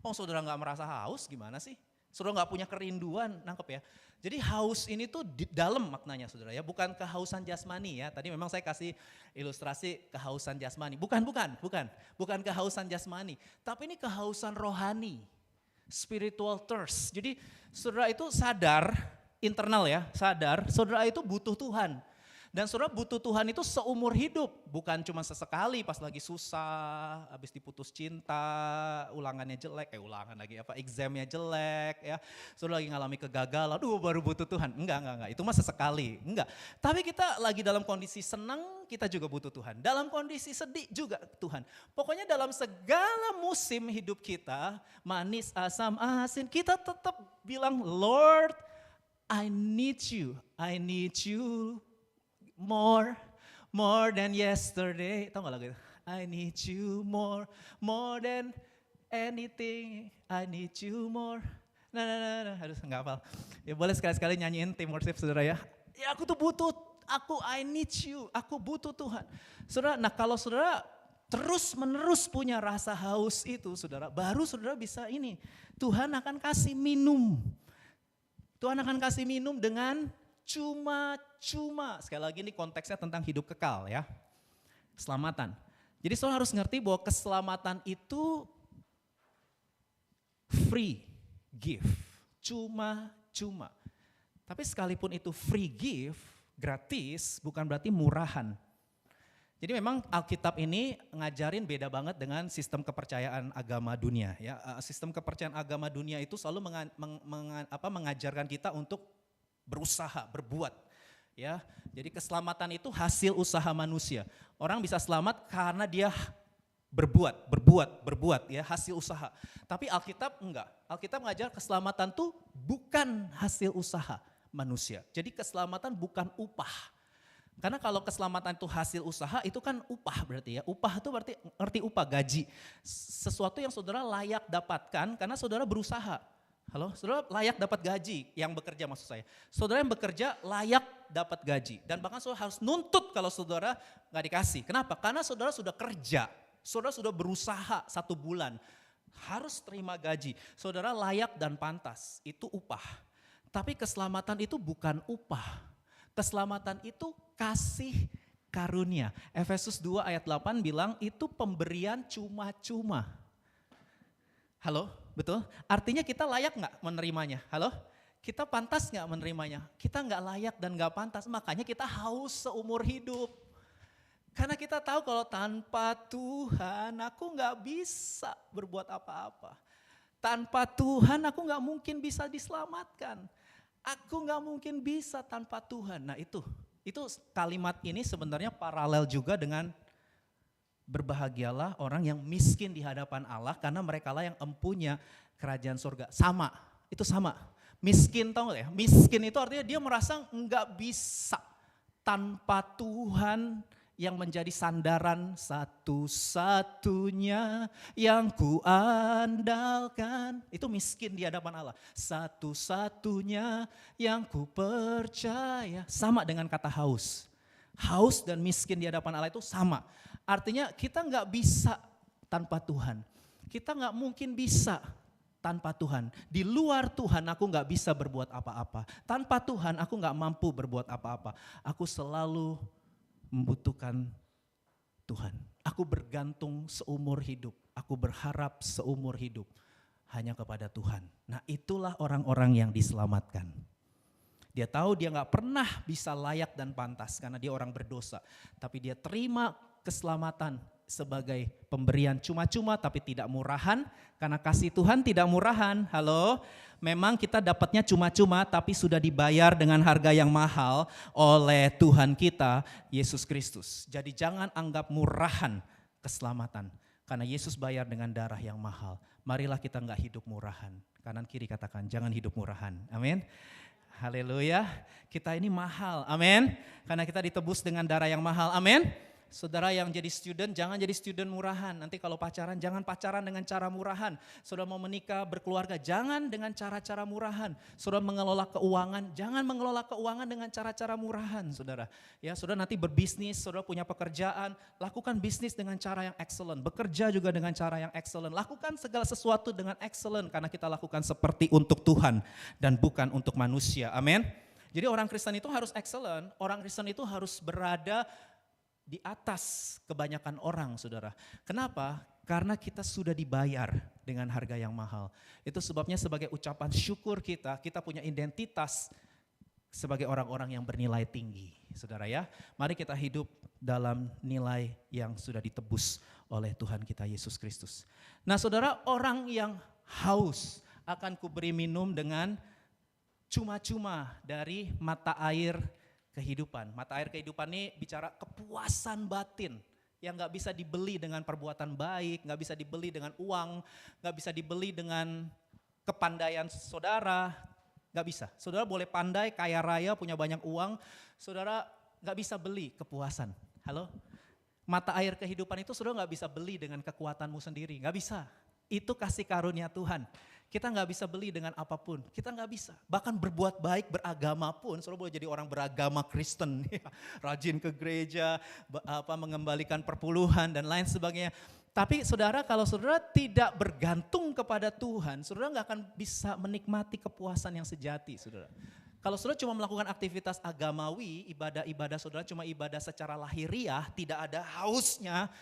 Saudara nggak merasa haus gimana sih? Saudara nggak punya kerinduan, nangkep ya. Jadi haus ini tuh di dalam maknanya saudara ya, bukan kehausan jasmani ya. Tadi memang saya kasih ilustrasi kehausan jasmani. Bukan kehausan jasmani. Tapi ini kehausan rohani, spiritual thirst. Jadi saudara itu sadar, internal ya, sadar saudara itu butuh Tuhan. Dan saudara butuh Tuhan itu seumur hidup, bukan cuma sesekali pas lagi susah, habis diputus cinta, ulangannya jelek, examnya jelek ya. Saudara lagi ngalami kegagalan, aduh baru butuh Tuhan. Enggak, itu mah sesekali, enggak. Tapi kita lagi dalam kondisi senang, kita juga butuh Tuhan. Dalam kondisi sedih juga Tuhan. Pokoknya dalam segala musim hidup kita, manis, asam, asin, kita tetap bilang, Lord, I need you more than yesterday. Tahu gak lagu itu? I need you more than anything. I need you more. Nah. Harus nggak hafal. Ya boleh sekali-sekali nyanyiin tim worship saudara ya. Ya aku tuh butuh I need you, aku butuh Tuhan. Saudara, nah kalau saudara terus menerus punya rasa haus itu saudara, baru saudara bisa ini, Tuhan akan kasih minum. Tuhan akan kasih minum dengan cuma-cuma. Sekali lagi ini konteksnya tentang hidup kekal ya, keselamatan. Jadi saudara harus ngerti bahwa keselamatan itu free gift, cuma-cuma. Tapi sekalipun itu free gift, gratis, bukan berarti murahan. Jadi memang Alkitab ini ngajarin beda banget dengan sistem kepercayaan agama dunia. Ya, sistem kepercayaan agama dunia itu selalu mengajarkan kita untuk berusaha, berbuat. Ya, jadi keselamatan itu hasil usaha manusia. Orang bisa selamat karena dia berbuat ya, hasil usaha. Tapi Alkitab enggak. Alkitab mengajar keselamatan itu bukan hasil usaha manusia. Jadi keselamatan bukan upah. Karena kalau keselamatan itu hasil usaha itu kan upah berarti ya. Upah itu berarti ngerti upah, gaji. Sesuatu yang saudara layak dapatkan karena saudara berusaha. Halo, saudara layak dapat gaji yang bekerja maksud saya. Saudara yang bekerja layak dapat gaji. Dan bahkan saudara harus nuntut kalau saudara gak dikasih. Kenapa? Karena saudara sudah kerja. Saudara sudah berusaha 1 bulan. Harus terima gaji. Saudara layak dan pantas. Itu upah. Tapi keselamatan itu bukan upah. Keselamatan itu kasih karunia. Efesus 2 ayat 8 bilang itu pemberian cuma-cuma. Halo, betul? Artinya kita layak gak menerimanya? Halo? Kita pantas gak menerimanya? Kita gak layak dan gak pantas, makanya kita haus seumur hidup. Karena kita tahu kalau tanpa Tuhan aku gak bisa berbuat apa-apa. Tanpa Tuhan aku gak mungkin bisa diselamatkan. Aku gak mungkin bisa tanpa Tuhan. Nah itu kalimat ini sebenarnya paralel juga dengan berbahagialah orang yang miskin di hadapan Allah karena merekalah yang empunya kerajaan surga. Sama, itu sama. Miskin tahu gak ya? Miskin itu artinya dia merasa gak bisa tanpa Tuhan yang menjadi sandaran satu-satunya yang kuandalkan. Itu miskin di hadapan Allah. Satu-satunya yang ku percaya. Sama dengan kata haus. Haus dan miskin di hadapan Allah itu sama. Artinya kita gak bisa tanpa Tuhan. Kita gak mungkin bisa tanpa Tuhan. Di luar Tuhan aku gak bisa berbuat apa-apa. Tanpa Tuhan aku gak mampu berbuat apa-apa. Aku selalu membutuhkan Tuhan. Aku bergantung seumur hidup. Aku berharap seumur hidup hanya kepada Tuhan. Nah itulah orang-orang yang diselamatkan. Dia tahu dia gak pernah bisa layak dan pantas karena dia orang berdosa. Tapi dia terima keselamatan sebagai pemberian cuma-cuma tapi tidak murahan. Karena kasih Tuhan tidak murahan. Halo, memang kita dapatnya cuma-cuma tapi sudah dibayar dengan harga yang mahal oleh Tuhan kita, Yesus Kristus. Jadi jangan anggap murahan keselamatan. Karena Yesus bayar dengan darah yang mahal. Marilah kita gak hidup murahan. Kanan kiri katakan jangan hidup murahan. Amin. Haleluya. Kita ini mahal. Amin. Karena kita ditebus dengan darah yang mahal. Amin. Saudara yang jadi student, jangan jadi student murahan. Nanti kalau pacaran, jangan pacaran dengan cara murahan. Saudara mau menikah, berkeluarga, jangan dengan cara-cara murahan. Saudara mengelola keuangan, jangan mengelola keuangan dengan cara-cara murahan, saudara. Ya, saudara nanti berbisnis, saudara punya pekerjaan, lakukan bisnis dengan cara yang excellent. Bekerja juga dengan cara yang excellent. Lakukan segala sesuatu dengan excellent, karena kita lakukan seperti untuk Tuhan dan bukan untuk manusia. Amin. Jadi orang Kristen itu harus excellent, orang Kristen itu harus berada di atas kebanyakan orang, saudara. Kenapa? Karena kita sudah dibayar dengan harga yang mahal. Itu sebabnya sebagai ucapan syukur kita punya identitas sebagai orang-orang yang bernilai tinggi, saudara ya. Mari kita hidup dalam nilai yang sudah ditebus oleh Tuhan kita Yesus Kristus. Nah saudara, orang yang haus akan kuberi minum dengan cuma-cuma dari mata air kehidupan. Mata air kehidupan ini bicara kepuasan batin yang gak bisa dibeli dengan perbuatan baik, gak bisa dibeli dengan uang, gak bisa dibeli dengan kepandaian saudara, gak bisa. Saudara boleh pandai, kaya raya, punya banyak uang, saudara gak bisa beli kepuasan. Halo? Mata air kehidupan itu saudara gak bisa beli dengan kekuatanmu sendiri, gak bisa. Itu kasih karunia Tuhan. Kita nggak bisa beli dengan apapun, kita nggak bisa. Bahkan berbuat baik, beragama pun, saudara boleh jadi orang beragama Kristen, rajin ke gereja, mengembalikan perpuluhan dan lain sebagainya. Tapi saudara, kalau saudara tidak bergantung kepada Tuhan, saudara nggak akan bisa menikmati kepuasan yang sejati, saudara. Kalau saudara cuma melakukan aktivitas agamawi, ibadah-ibadah saudara cuma ibadah secara lahiriah, tidak ada hausnya.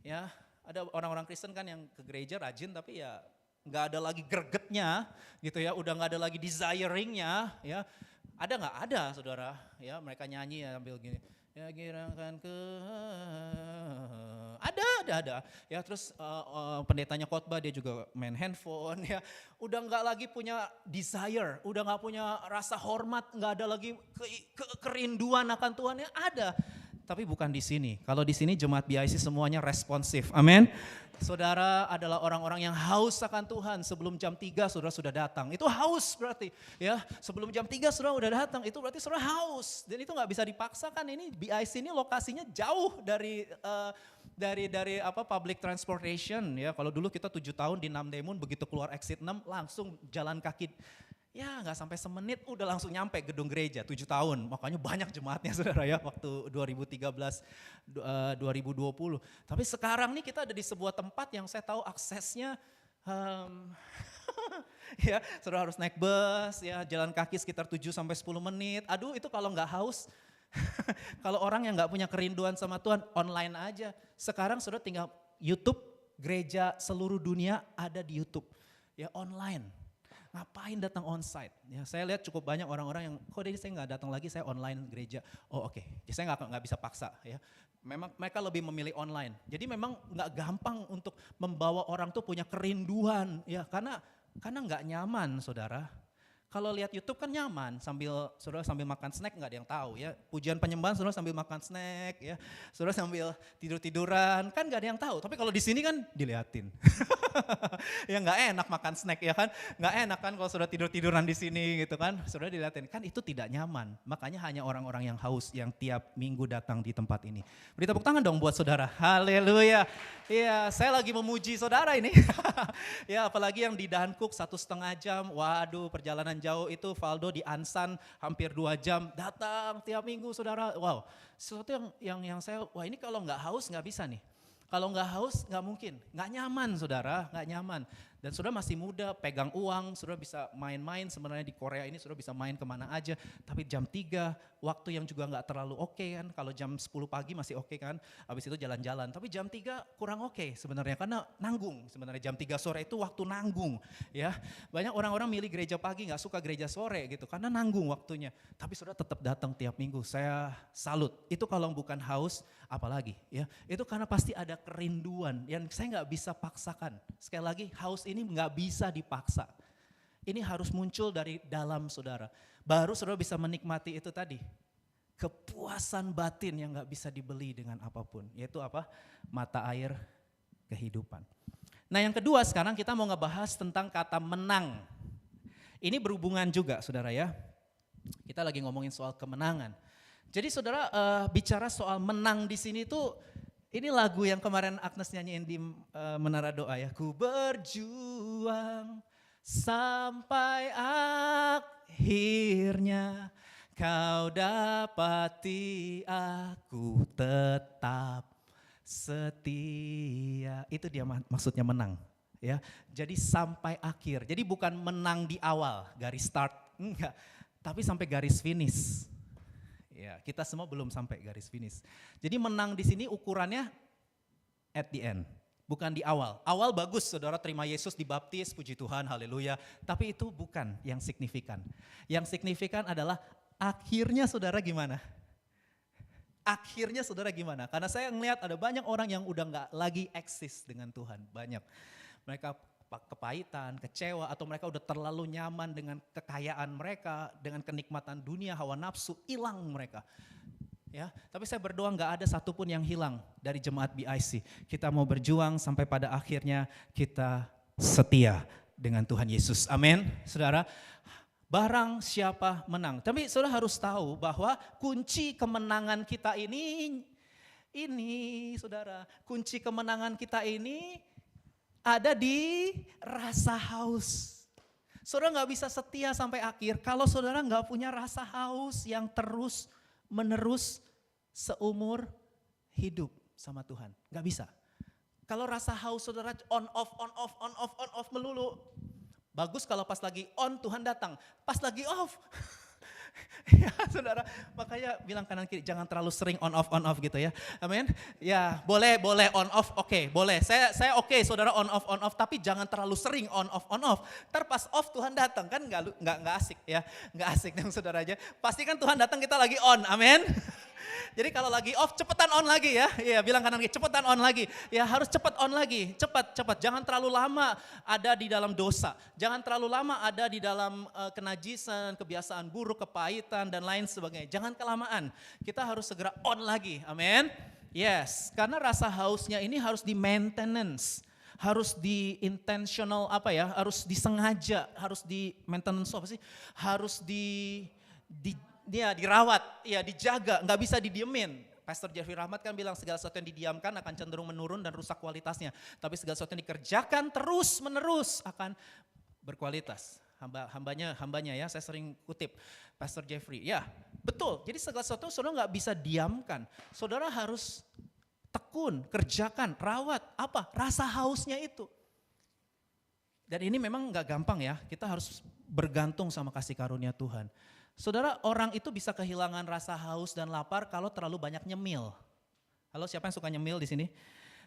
Ya, ada orang-orang Kristen kan yang ke gereja rajin tapi ya nggak ada lagi gregetnya gitu ya, udah nggak ada lagi desiringnya ya. Ada nggak? Ada saudara ya, mereka nyanyi ya sambil gini. Ya gerakan ke ada ya, terus pendetanya khotbah dia juga main handphone ya, udah nggak lagi punya desire, udah nggak punya rasa hormat, nggak ada lagi kerinduan akan Tuhan ya, ada. Tapi bukan di sini. Kalau di sini jemaat BIC semuanya responsif. Amin. Saudara adalah orang-orang yang haus akan Tuhan. Sebelum jam 3 saudara sudah datang. Itu haus berarti. Ya, sebelum jam 3 saudara sudah datang. Itu berarti saudara haus. Dan itu nggak bisa dipaksakan. Ini BIC ini lokasinya jauh dari public transportation. Ya, kalau dulu kita 7 tahun di Namdaemun, begitu keluar exit 6 langsung jalan kaki. Ya nggak sampai semenit udah langsung nyampe gedung gereja, 7 tahun. Makanya banyak jemaatnya saudara ya waktu 2013, 2020. Tapi sekarang nih kita ada di sebuah tempat yang saya tahu aksesnya, ya saudara harus naik bus, ya jalan kaki sekitar 7 sampai 10 menit. Aduh itu kalau nggak haus, kalau orang yang nggak punya kerinduan sama Tuhan online aja. Sekarang saudara tinggal YouTube, gereja seluruh dunia ada di YouTube, ya online. Ngapain datang onsite? Ya, saya lihat cukup banyak orang-orang yang, kok deh saya nggak datang lagi, saya online gereja. Oh oke, jadi saya nggak bisa paksa ya. Memang mereka lebih memilih online. Jadi memang nggak gampang untuk membawa orang tuh punya kerinduan ya, karena nggak nyaman saudara. Kalau lihat YouTube kan nyaman, saudara sambil makan snack nggak ada yang tahu ya. Pujian penyembahan saudara sambil makan snack ya, saudara sambil tidur-tiduran kan nggak ada yang tahu. Tapi kalau di sini kan diliatin, ya nggak enak makan snack ya kan, nggak enak kan kalau saudara tidur-tiduran di sini gitu kan, saudara diliatin kan itu tidak nyaman. Makanya hanya orang-orang yang haus yang tiap minggu datang di tempat ini. Beri tepuk tangan dong buat saudara, haleluya. Iya, saya lagi memuji saudara ini. Ya apalagi yang di Dankook 1,5 jam, waduh perjalanan jauh itu. Valdo di Ansan hampir 2 jam datang tiap minggu saudara. Wow, sesuatu yang saya, wah ini kalau nggak haus nggak bisa nih. Kalau nggak haus nggak mungkin, nggak nyaman saudara, nggak nyaman. Dan saudara masih muda, pegang uang, saudara bisa main-main, sebenarnya di Korea ini saudara bisa main kemana aja. Tapi jam 3, waktu yang juga nggak terlalu oke kan, kalau jam 10 pagi masih oke kan, habis itu jalan-jalan. Tapi jam 3 kurang oke sebenarnya, karena nanggung sebenarnya jam 3 sore itu waktu nanggung. Ya, banyak orang-orang milih gereja pagi, nggak suka gereja sore gitu, karena nanggung waktunya. Tapi saudara tetap datang tiap minggu, saya salut. Itu kalau bukan haus, apalagi ya, itu karena pasti ada kerinduan yang saya nggak bisa paksakan. Sekali lagi, haus ini nggak bisa dipaksa. Ini harus muncul dari dalam saudara. Baru saudara bisa menikmati itu tadi. Kepuasan batin yang nggak bisa dibeli dengan apapun. Yaitu apa? Mata air kehidupan. Nah yang kedua sekarang kita mau ngebahas tentang kata menang. Ini berhubungan juga saudara ya. Kita lagi ngomongin soal kemenangan. Jadi saudara bicara soal menang di sini tuh, ini lagu yang kemarin Agnes nyanyiin di Menara Doa ya. Ku berjuang sampai akhirnya, kau dapati aku tetap setia. Itu dia maksudnya menang ya. Jadi sampai akhir. Jadi bukan menang di awal, garis start, enggak. Tapi sampai garis finish. Ya, kita semua belum sampai garis finish. Jadi menang di sini ukurannya at the end, bukan di awal. Awal bagus, saudara terima Yesus, dibaptis, puji Tuhan, haleluya. Tapi itu bukan yang signifikan. Yang signifikan adalah akhirnya saudara gimana? Akhirnya saudara gimana? Karena saya ngelihat ada banyak orang yang udah gak lagi eksis dengan Tuhan. Banyak. Mereka kepahitan, kecewa, atau mereka udah terlalu nyaman dengan kekayaan mereka, dengan kenikmatan dunia, hawa nafsu, hilang mereka. Ya, tapi saya berdoa nggak ada satupun yang hilang dari jemaat BIC. Kita mau berjuang sampai pada akhirnya kita setia dengan Tuhan Yesus. Amin, saudara. Barang siapa menang. Tapi saudara harus tahu bahwa kunci kemenangan kita ini saudara, kunci kemenangan kita ini ada di rasa haus. Saudara nggak bisa setia sampai akhir kalau saudara nggak punya rasa haus yang terus menerus seumur hidup sama Tuhan. Nggak bisa. Kalau rasa haus saudara on off melulu. Bagus kalau pas lagi on Tuhan datang, pas lagi off. Ya saudara, makanya bilang kanan kiri jangan terlalu sering on off gitu ya. Amin. Ya boleh on off, oke, boleh. Saya oke, saudara on off, tapi jangan terlalu sering on off. Ntar pas off Tuhan datang kan nggak asik ya, nggak asik dong saudara aja. Pasti kan Tuhan datang kita lagi on, amin. Jadi kalau lagi off cepetan on lagi ya. Iya, bilang kanan kiri cepetan on lagi. Ya harus cepet on lagi, cepat. Jangan terlalu lama ada di dalam dosa. Jangan terlalu lama ada di dalam kenajisan, kebiasaan buruk, kepahitan dan lain sebagainya. Jangan kelamaan. Kita harus segera on lagi. Amin. Yes, karena rasa hausnya ini harus di maintenance. Harus di intentional harus disengaja, harus di maintenance apa sih? Harus dirawat, dijaga, nggak bisa didiemin. Pastor Jeffrey Rahmat kan bilang segala sesuatu yang didiamkan akan cenderung menurun dan rusak kualitasnya. Tapi segala sesuatu yang dikerjakan terus menerus akan berkualitas. Hambanya ya, saya sering kutip Pastor Jeffrey. Ya betul, jadi segala sesuatu saudara nggak bisa diamkan. Saudara harus tekun, kerjakan, rawat. Apa? Rasa hausnya itu. Dan ini memang nggak gampang ya, kita harus bergantung sama kasih karunia Tuhan. Saudara, orang itu bisa kehilangan rasa haus dan lapar kalau terlalu banyak nyemil. Halo, siapa yang suka nyemil di sini?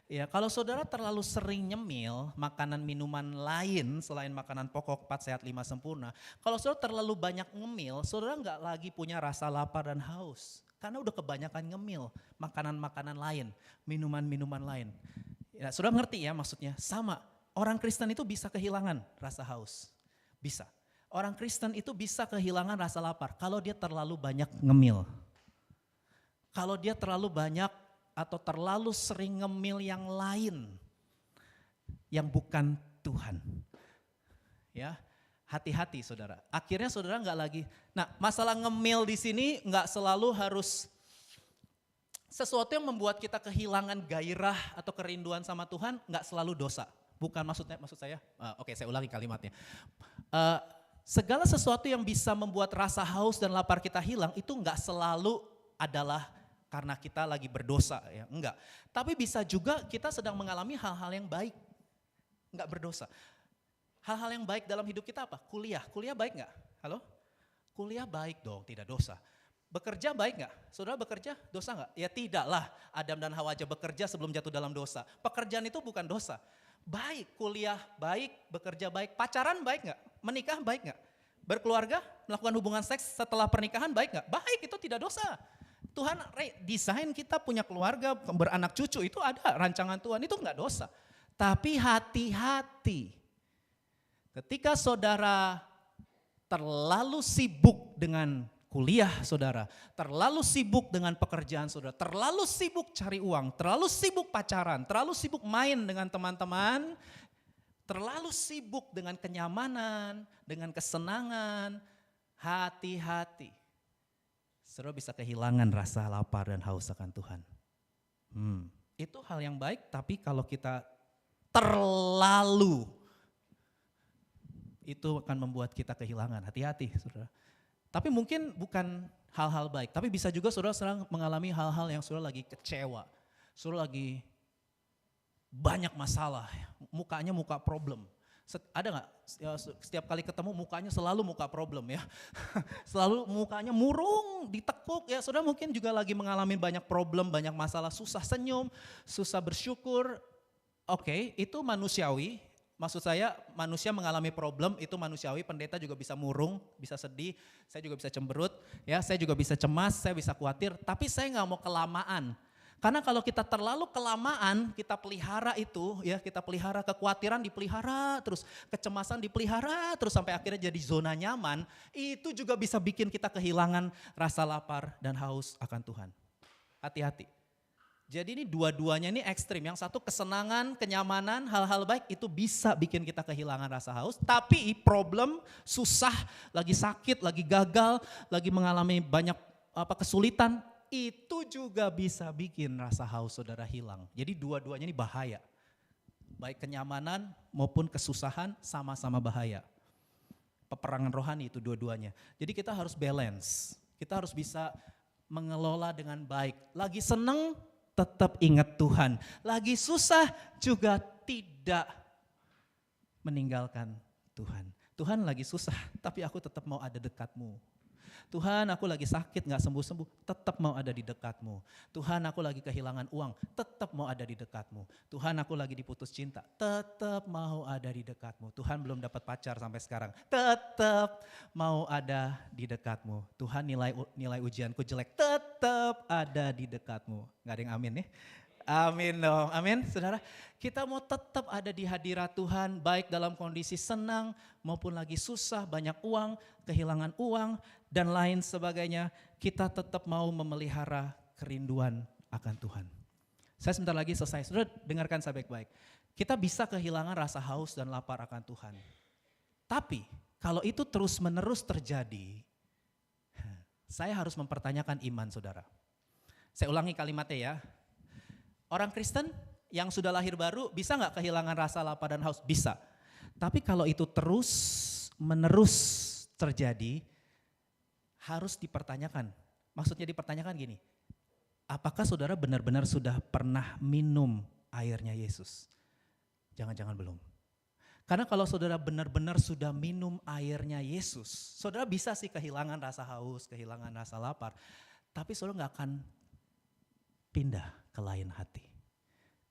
Ya, kalau saudara terlalu sering nyemil makanan minuman lain selain makanan pokok 4 sehat 5 sempurna. Kalau saudara terlalu banyak ngemil, saudara nggak lagi punya rasa lapar dan haus. Karena udah kebanyakan ngemil makanan-makanan lain, minuman-minuman lain. Ya, saudara ngerti ya maksudnya? Sama, orang Kristen itu bisa kehilangan rasa haus. Bisa. Orang Kristen itu bisa kehilangan rasa lapar kalau dia terlalu banyak ngemil. Kalau dia terlalu banyak atau terlalu sering ngemil yang lain yang bukan Tuhan. Ya, hati-hati saudara. Akhirnya saudara nggak lagi. Nah, masalah ngemil di sini nggak selalu harus sesuatu yang membuat kita kehilangan gairah atau kerinduan sama Tuhan, nggak selalu dosa. Bukan maksud saya. Oke, saya ulangi kalimatnya. Segala sesuatu yang bisa membuat rasa haus dan lapar kita hilang itu enggak selalu adalah karena kita lagi berdosa ya, enggak. Tapi bisa juga kita sedang mengalami hal-hal yang baik, enggak berdosa. Hal-hal yang baik dalam hidup kita apa? Kuliah baik enggak? Halo? Kuliah baik dong, tidak dosa. Bekerja baik enggak? Saudara bekerja dosa enggak? Ya tidaklah, Adam dan Hawa aja bekerja sebelum jatuh dalam dosa. Pekerjaan itu bukan dosa. Baik, kuliah baik, bekerja baik, pacaran baik nggak? Menikah baik nggak? Berkeluarga, melakukan hubungan seks setelah pernikahan baik nggak? Baik, itu tidak dosa. Tuhan desain kita punya keluarga, beranak cucu itu ada rancangan Tuhan, itu nggak dosa. Tapi hati-hati, ketika saudara terlalu sibuk dengan kuliah saudara, terlalu sibuk dengan pekerjaan saudara, terlalu sibuk cari uang, terlalu sibuk pacaran, terlalu sibuk main dengan teman-teman, terlalu sibuk dengan kenyamanan, dengan kesenangan, hati-hati. Saudara bisa kehilangan rasa lapar dan haus akan Tuhan. Itu hal yang baik, tapi kalau kita terlalu, itu akan membuat kita kehilangan. Hati-hati saudara. Tapi mungkin bukan hal-hal baik, tapi bisa juga saudara sedang mengalami hal-hal yang saudara lagi kecewa, saudara lagi banyak masalah, mukanya muka problem. Ada nggak setiap kali ketemu mukanya selalu muka problem ya, selalu mukanya murung, ditekuk ya, saudara mungkin juga lagi mengalami banyak problem, banyak masalah, susah senyum, susah bersyukur. Oke, itu manusiawi. Maksud saya manusia mengalami problem itu manusiawi, pendeta juga bisa murung, bisa sedih, saya juga bisa cemberut, ya saya juga bisa cemas, saya bisa khawatir, tapi saya nggak mau kelamaan. Karena kalau kita terlalu kelamaan, kita pelihara itu, ya kita pelihara kekhawatiran dipelihara terus, kecemasan dipelihara terus sampai akhirnya jadi zona nyaman, itu juga bisa bikin kita kehilangan rasa lapar dan haus akan Tuhan. Hati-hati. Jadi ini dua-duanya ini ekstrim. Yang satu kesenangan, kenyamanan, hal-hal baik itu bisa bikin kita kehilangan rasa haus. Tapi problem, susah, lagi sakit, lagi gagal, lagi mengalami banyak kesulitan, itu juga bisa bikin rasa haus saudara hilang. Jadi dua-duanya ini bahaya. Baik kenyamanan maupun kesusahan sama-sama bahaya. Peperangan rohani itu dua-duanya. Jadi kita harus balance. Kita harus bisa mengelola dengan baik. Lagi seneng tetap ingat Tuhan. Lagi susah juga tidak meninggalkan Tuhan. Tuhan lagi susah tapi aku tetap mau ada dekatmu. Tuhan aku lagi sakit gak sembuh-sembuh, tetap mau ada di dekatmu. Tuhan aku lagi kehilangan uang, tetap mau ada di dekatmu. Tuhan aku lagi diputus cinta, tetap mau ada di dekatmu. Tuhan belum dapat pacar sampai sekarang, tetap mau ada di dekatmu. Tuhan nilai ujianku jelek, tetap ada di dekatmu. Gak ada yang amin nih? Amin dong, amin saudara. Kita mau tetap ada di hadirat Tuhan, baik dalam kondisi senang maupun lagi susah, banyak uang, kehilangan uang, dan lain sebagainya. Kita tetap mau memelihara kerinduan akan Tuhan. Saya sebentar lagi selesai, saudara dengarkan saya baik-baik. Kita bisa kehilangan rasa haus dan lapar akan Tuhan. Tapi kalau itu terus menerus terjadi, saya harus mempertanyakan iman saudara. Saya ulangi kalimatnya ya. Orang Kristen yang sudah lahir baru bisa gak kehilangan rasa lapar dan haus? Bisa. Tapi kalau itu terus menerus terjadi, harus dipertanyakan. Maksudnya dipertanyakan gini, apakah saudara benar-benar sudah pernah minum airnya Yesus? Jangan-jangan belum. Karena kalau saudara benar-benar sudah minum airnya Yesus, saudara bisa sih kehilangan rasa haus, kehilangan rasa lapar, tapi saudara gak akan pindah ke lain hati.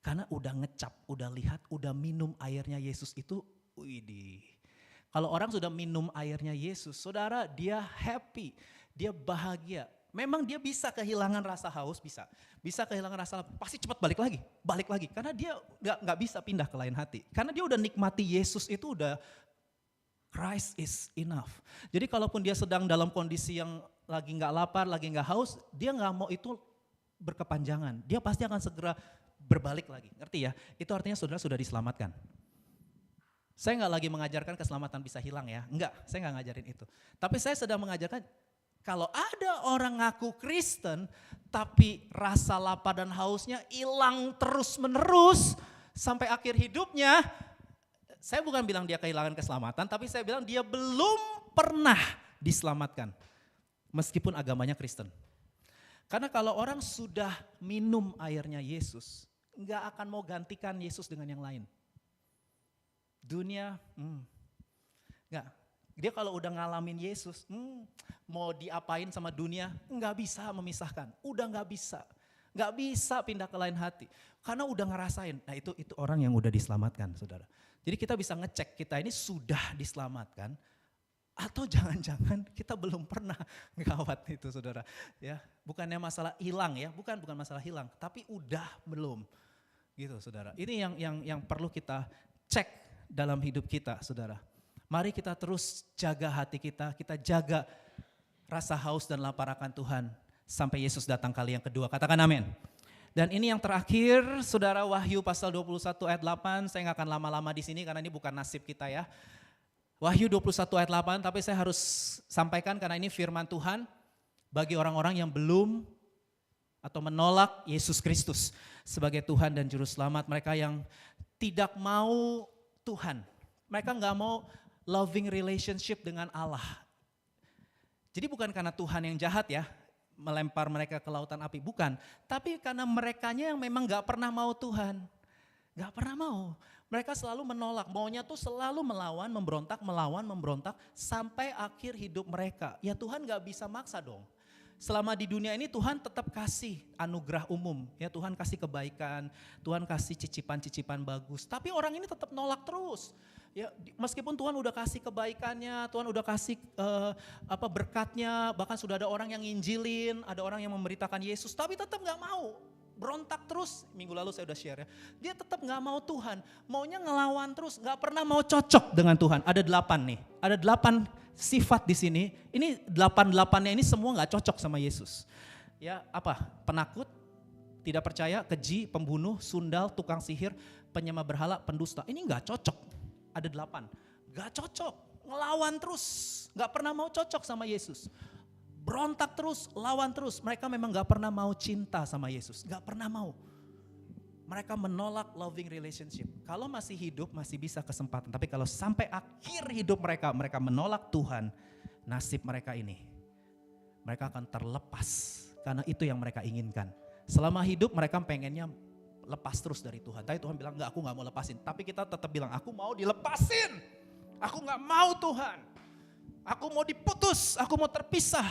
Karena udah ngecap, udah lihat, udah minum airnya Yesus itu, widih. Kalau orang sudah minum airnya Yesus, saudara dia happy, dia bahagia. Memang dia bisa kehilangan rasa haus, bisa kehilangan rasa lapar, pasti cepat balik lagi. Karena dia nggak bisa pindah ke lain hati. Karena dia udah nikmati Yesus itu udah, Christ is enough. Jadi kalaupun dia sedang dalam kondisi yang lagi nggak lapar, lagi nggak haus, dia nggak mau itu berkepanjangan. Dia pasti akan segera berbalik lagi, ngerti ya? Itu artinya saudara sudah diselamatkan. Saya nggak lagi mengajarkan keselamatan bisa hilang ya, enggak, saya nggak ngajarin itu. Tapi saya sedang mengajarkan kalau ada orang ngaku Kristen, tapi rasa lapar dan hausnya hilang terus menerus sampai akhir hidupnya, saya bukan bilang dia kehilangan keselamatan, tapi saya bilang dia belum pernah diselamatkan, meskipun agamanya Kristen. Karena kalau orang sudah minum airnya Yesus, nggak akan mau gantikan Yesus dengan yang lain. Dunia, nggak. Dia kalau udah ngalamin Yesus, mau diapain sama dunia, nggak bisa memisahkan. Udah nggak bisa pindah ke lain hati. Karena udah ngerasain, nah itu orang yang udah diselamatkan saudara. Jadi kita bisa ngecek kita ini sudah diselamatkan, atau jangan-jangan kita belum pernah ngawat itu saudara. Ya, bukannya masalah hilang ya, bukan masalah hilang, tapi udah belum gitu saudara. Ini yang perlu kita cek dalam hidup kita saudara. Mari kita terus jaga hati kita jaga rasa haus dan lapar akan Tuhan sampai Yesus datang kali yang kedua. Katakan amin. Dan ini yang terakhir saudara, Wahyu pasal 21 ayat 8, saya gak akan lama-lama di sini karena ini bukan nasib kita ya. Wahyu 21 ayat 8, tapi saya harus sampaikan karena ini firman Tuhan bagi orang-orang yang belum atau menolak Yesus Kristus sebagai Tuhan dan Juru Selamat. Mereka yang tidak mau Tuhan, mereka gak mau loving relationship dengan Allah. Jadi bukan karena Tuhan yang jahat ya, melempar mereka ke lautan api, bukan. Tapi karena merekanya yang memang gak pernah mau Tuhan, gak pernah mau. Mereka selalu menolak, maunya tuh selalu melawan, memberontak sampai akhir hidup mereka. Ya Tuhan gak bisa maksa dong. Selama di dunia ini Tuhan tetap kasih anugerah umum. Ya Tuhan kasih kebaikan, Tuhan kasih cicipan-cicipan bagus. Tapi orang ini tetap nolak terus. Ya meskipun Tuhan udah kasih kebaikannya, Tuhan udah kasih berkatnya, bahkan sudah ada orang yang nginjilin, ada orang yang memberitakan Yesus, tapi tetap gak mau. Berontak terus, minggu lalu saya udah share ya. Dia tetap gak mau Tuhan, maunya ngelawan terus, gak pernah mau cocok dengan Tuhan. Ada 8 nih, ada 8 sifat di sini. Ini 8-8-nya ini semua gak cocok sama Yesus. Ya apa? Penakut, tidak percaya, keji, pembunuh, sundal, tukang sihir, penyembah berhala, pendusta. Ini gak cocok, ada 8. Gak cocok, ngelawan terus, gak pernah mau cocok sama Yesus. Berontak terus, lawan terus. Mereka memang gak pernah mau cinta sama Yesus. Gak pernah mau. Mereka menolak loving relationship. Kalau masih hidup masih bisa kesempatan. Tapi kalau sampai akhir hidup mereka menolak Tuhan, nasib mereka ini, mereka akan terlepas. Karena itu yang mereka inginkan. Selama hidup mereka pengennya lepas terus dari Tuhan. Tapi Tuhan bilang, enggak, aku gak mau lepasin. Tapi kita tetap bilang, aku mau dilepasin. Aku gak mau Tuhan. Aku mau diputus, aku mau terpisah.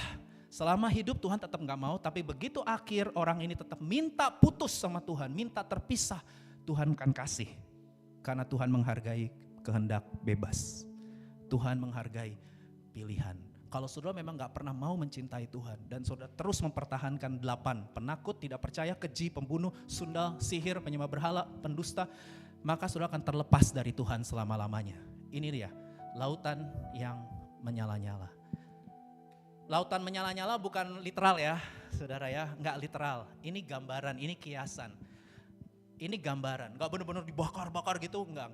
Selama hidup Tuhan tetap gak mau, tapi begitu akhir orang ini tetap minta putus sama Tuhan, minta terpisah, Tuhan akan kasih. Karena Tuhan menghargai kehendak bebas. Tuhan menghargai pilihan. Kalau saudara memang gak pernah mau mencintai Tuhan, dan saudara terus mempertahankan 8, penakut, tidak percaya, keji, pembunuh, sundal, sihir, penyembah berhala, pendusta, maka saudara akan terlepas dari Tuhan selama-lamanya. Ini dia, lautan yang menyala-nyala. Lautan menyala-nyala bukan literal ya, saudara ya, enggak literal. Ini gambaran, ini kiasan. Ini gambaran, enggak benar-benar dibakar-bakar gitu, enggak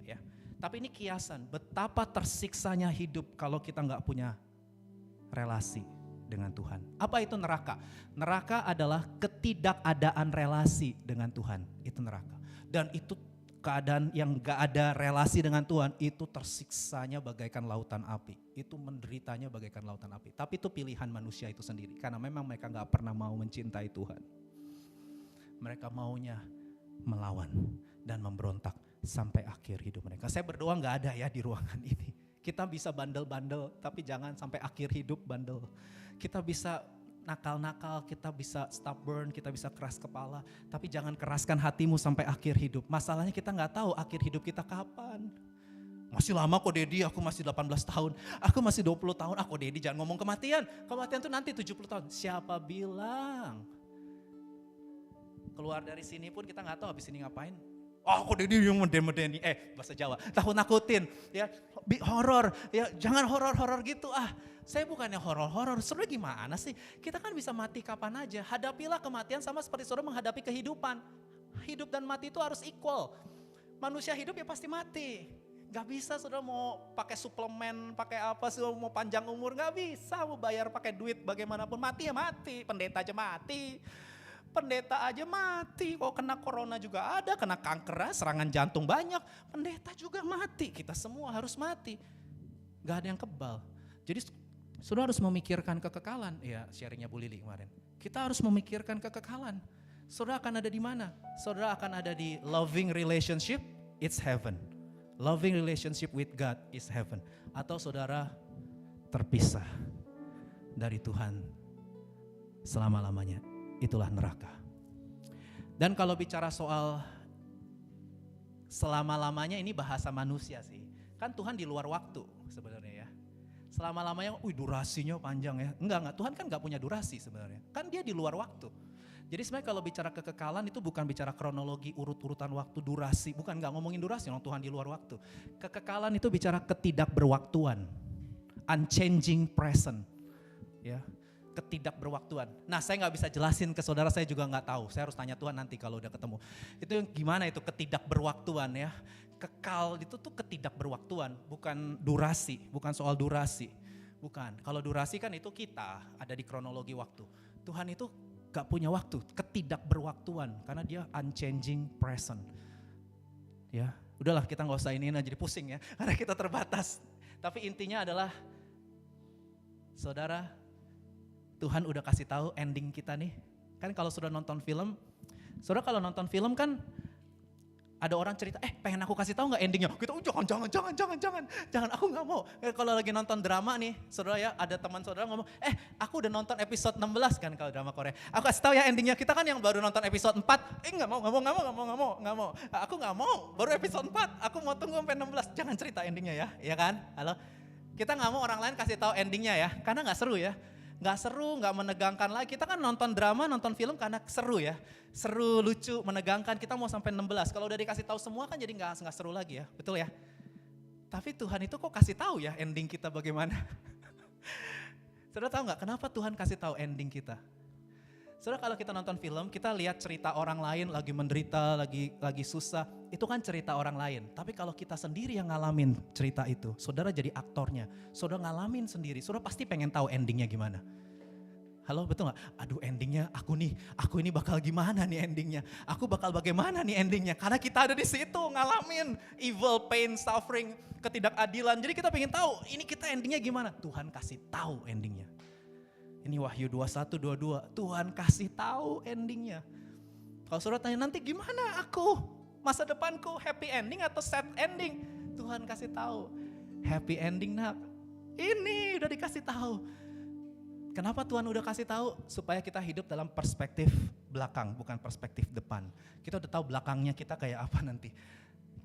ya. Tapi ini kiasan, betapa tersiksanya hidup kalau kita enggak punya relasi dengan Tuhan. Apa itu neraka? Neraka adalah ketidakadaan relasi dengan Tuhan, itu neraka. Dan itu keadaan yang gak ada relasi dengan Tuhan, itu tersiksanya bagaikan lautan api. Itu menderitanya bagaikan lautan api. Tapi itu pilihan manusia itu sendiri. Karena memang mereka gak pernah mau mencintai Tuhan. Mereka maunya melawan dan memberontak sampai akhir hidup mereka. Saya berdoa gak ada ya di ruangan ini. Kita bisa bandel-bandel, tapi jangan sampai akhir hidup bandel. Kita bisa nakal-nakal, kita bisa stubborn, kita bisa keras kepala, tapi jangan keraskan hatimu sampai akhir hidup. Masalahnya kita gak tahu akhir hidup kita kapan. Masih lama kok Dedi, aku masih 18 tahun, aku masih 20 tahun, aku Dedi jangan ngomong kematian. Kematian tuh nanti 70 tahun, siapa bilang? Keluar dari sini pun kita gak tahu habis ini ngapain. Oh kok Dedi yang meden-medeni, bahasa Jawa, takut-nakutin, ya horor, ya jangan horor-horor gitu Saya bukannya horor-horor, saudara gimana sih? Kita kan bisa mati kapan aja, hadapilah kematian sama seperti saudara menghadapi kehidupan. Hidup dan mati itu harus equal. Manusia hidup ya pasti mati. Gak bisa saudara mau pakai suplemen, pakai apa sih, mau panjang umur, gak bisa. Mau bayar pakai duit bagaimanapun, mati ya mati, pendeta aja mati. Pendeta aja mati, kok kena corona juga ada, kena kanker, serangan jantung banyak. Pendeta juga mati, kita semua harus mati. Gak ada yang kebal. Jadi saudara harus memikirkan kekekalan. Ya sharingnya Bu Lili kemarin. Kita harus memikirkan kekekalan. Saudara akan ada di mana? Saudara akan ada di loving relationship, it's heaven. Loving relationship with God is heaven. Atau saudara terpisah dari Tuhan selama-lamanya. Itulah neraka. Dan kalau bicara soal selama-lamanya, ini bahasa manusia sih. Kan Tuhan di luar waktu sebenarnya ya. Selama-lamanya, durasinya panjang ya. Enggak, Tuhan kan gak punya durasi sebenarnya. Kan dia di luar waktu. Jadi sebenarnya kalau bicara kekekalan itu bukan bicara kronologi, urut-urutan waktu, durasi. Bukan, gak ngomongin durasi, Tuhan di luar waktu. Kekekalan itu bicara ketidakberwaktuan. Unchanging present. Ya, ketidakberwaktuan. Nah saya gak bisa jelasin ke saudara, saya juga gak tahu. Saya harus tanya Tuhan nanti kalau udah ketemu. Itu gimana itu ketidakberwaktuan ya. Kekal itu tuh ketidakberwaktuan, bukan durasi, bukan soal durasi. Bukan, kalau durasi kan itu kita ada di kronologi waktu. Tuhan itu gak punya waktu, ketidakberwaktuan karena dia unchanging present. Ya, udahlah kita gak usah ini jadi pusing ya, karena kita terbatas. Tapi intinya adalah, saudara, Tuhan udah kasih tahu ending kita nih. Kan kalau sudah nonton film, saudara kalau nonton film kan ada orang cerita, pengen aku kasih tahu nggak endingnya? Kita jangan, aku nggak mau. Kalau lagi nonton drama nih, saudara ya, ada teman saudara ngomong, aku udah nonton episode 16 kan kalau drama Korea. Aku kasih tahu ya endingnya. Kita kan yang baru nonton episode 4, nggak mau. Aku nggak mau, baru episode 4, aku mau tunggu sampai 16. Jangan cerita endingnya ya kan? Halo, kita nggak mau orang lain kasih tahu endingnya ya, karena nggak seru ya. Nggak seru, nggak menegangkan lagi. Kita kan nonton drama, nonton film karena seru ya. Seru, lucu, menegangkan, kita mau sampai 16. Kalau udah dikasih tahu semua kan jadi nggak seru lagi ya, betul ya? Tapi Tuhan itu kok kasih tahu ya ending kita bagaimana? Saudara tahu nggak kenapa Tuhan kasih tahu ending kita? Saudara kalau kita nonton film, kita lihat cerita orang lain lagi menderita, lagi susah. Itu kan cerita orang lain. Tapi kalau kita sendiri yang ngalamin cerita itu, saudara jadi aktornya. Saudara ngalamin sendiri, saudara pasti pengen tahu endingnya gimana. Halo, betul gak? Aduh endingnya aku ini bakal gimana nih endingnya? Aku bakal bagaimana nih endingnya? Karena kita ada di situ ngalamin evil, pain, suffering, ketidakadilan. Jadi kita pengen tahu ini kita endingnya gimana? Tuhan kasih tahu endingnya. Ini Wahyu 21:22, Tuhan kasih tahu endingnya. Kalau saudara tanya nanti gimana aku? Masa depanku happy ending atau sad ending? Tuhan kasih tahu. Happy ending nak. Ini udah dikasih tahu. Kenapa Tuhan udah kasih tahu? Supaya kita hidup dalam perspektif belakang, bukan perspektif depan. Kita udah tahu belakangnya kita kayak apa nanti.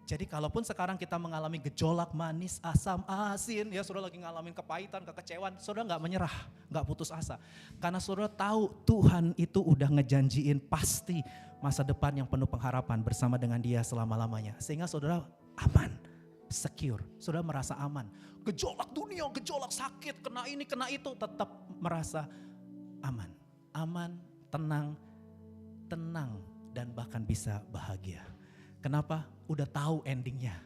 Jadi kalaupun sekarang kita mengalami gejolak manis, asam, asin, ya saudara lagi ngalamin kepahitan, kekecewaan, saudara gak menyerah, gak putus asa. Karena saudara tahu Tuhan itu udah ngejanjiin pasti masa depan yang penuh pengharapan bersama dengan Dia selama-lamanya. Sehingga saudara aman, secure, saudara merasa aman. Gejolak dunia, gejolak sakit, kena ini, kena itu, tetap merasa aman. Aman, tenang, dan bahkan bisa bahagia. Kenapa? Udah tahu endingnya.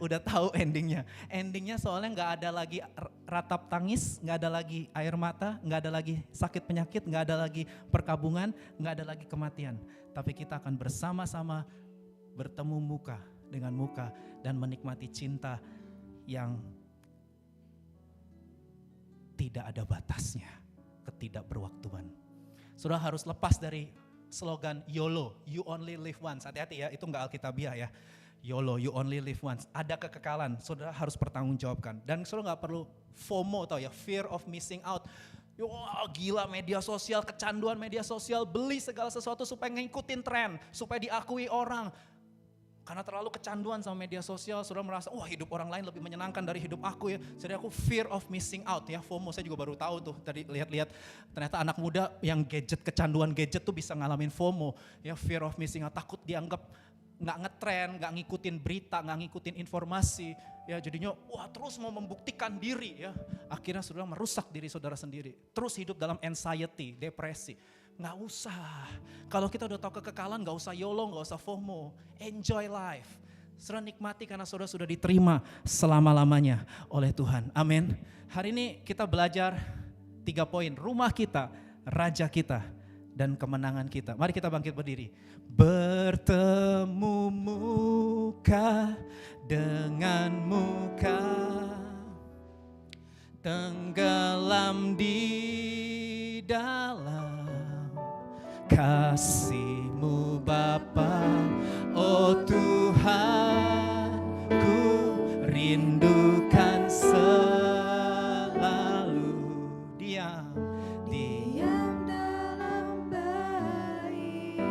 Udah tahu endingnya. Endingnya soalnya gak ada lagi ratap tangis, gak ada lagi air mata, gak ada lagi sakit penyakit, gak ada lagi perkabungan, gak ada lagi kematian. Tapi kita akan bersama-sama bertemu muka dengan muka dan menikmati cinta yang tidak ada batasnya, ketidakberwaktuan. Saudara harus lepas dari slogan YOLO, you only live once. Hati-hati ya, itu enggak alkitabiah ya. YOLO, you only live once. Ada kekekalan, saudara harus bertanggungjawabkan. Dan saudara enggak perlu FOMO atau ya, fear of missing out. Wah gila media sosial, kecanduan media sosial, beli segala sesuatu supaya ngikutin tren, supaya diakui orang. Karena terlalu kecanduan sama media sosial, saudara merasa, wah hidup orang lain lebih menyenangkan dari hidup aku ya. Jadi aku fear of missing out ya, FOMO saya juga baru tahu tuh. Tadi lihat-lihat ternyata anak muda yang kecanduan gadget tuh bisa ngalamin FOMO. Ya fear of missing out, takut dianggap gak ngetren, gak ngikutin berita, gak ngikutin informasi. Ya jadinya wah terus mau membuktikan diri ya. Akhirnya saudara merusak diri saudara sendiri. Terus hidup dalam anxiety, depresi. Gak usah, kalau kita udah tahu kekekalan gak usah YOLO, gak usah FOMO, enjoy life. Saudara nikmati karena saudara sudah diterima selama-lamanya oleh Tuhan, amin. Hari ini kita belajar 3 poin, rumah kita, raja kita, dan kemenangan kita. Mari kita bangkit berdiri. Bertemu muka dengan muka, tenggelam di dalam kasih-Mu Bapa, oh Tuhan, ku rindukan selalu diam dalam bait-Mu,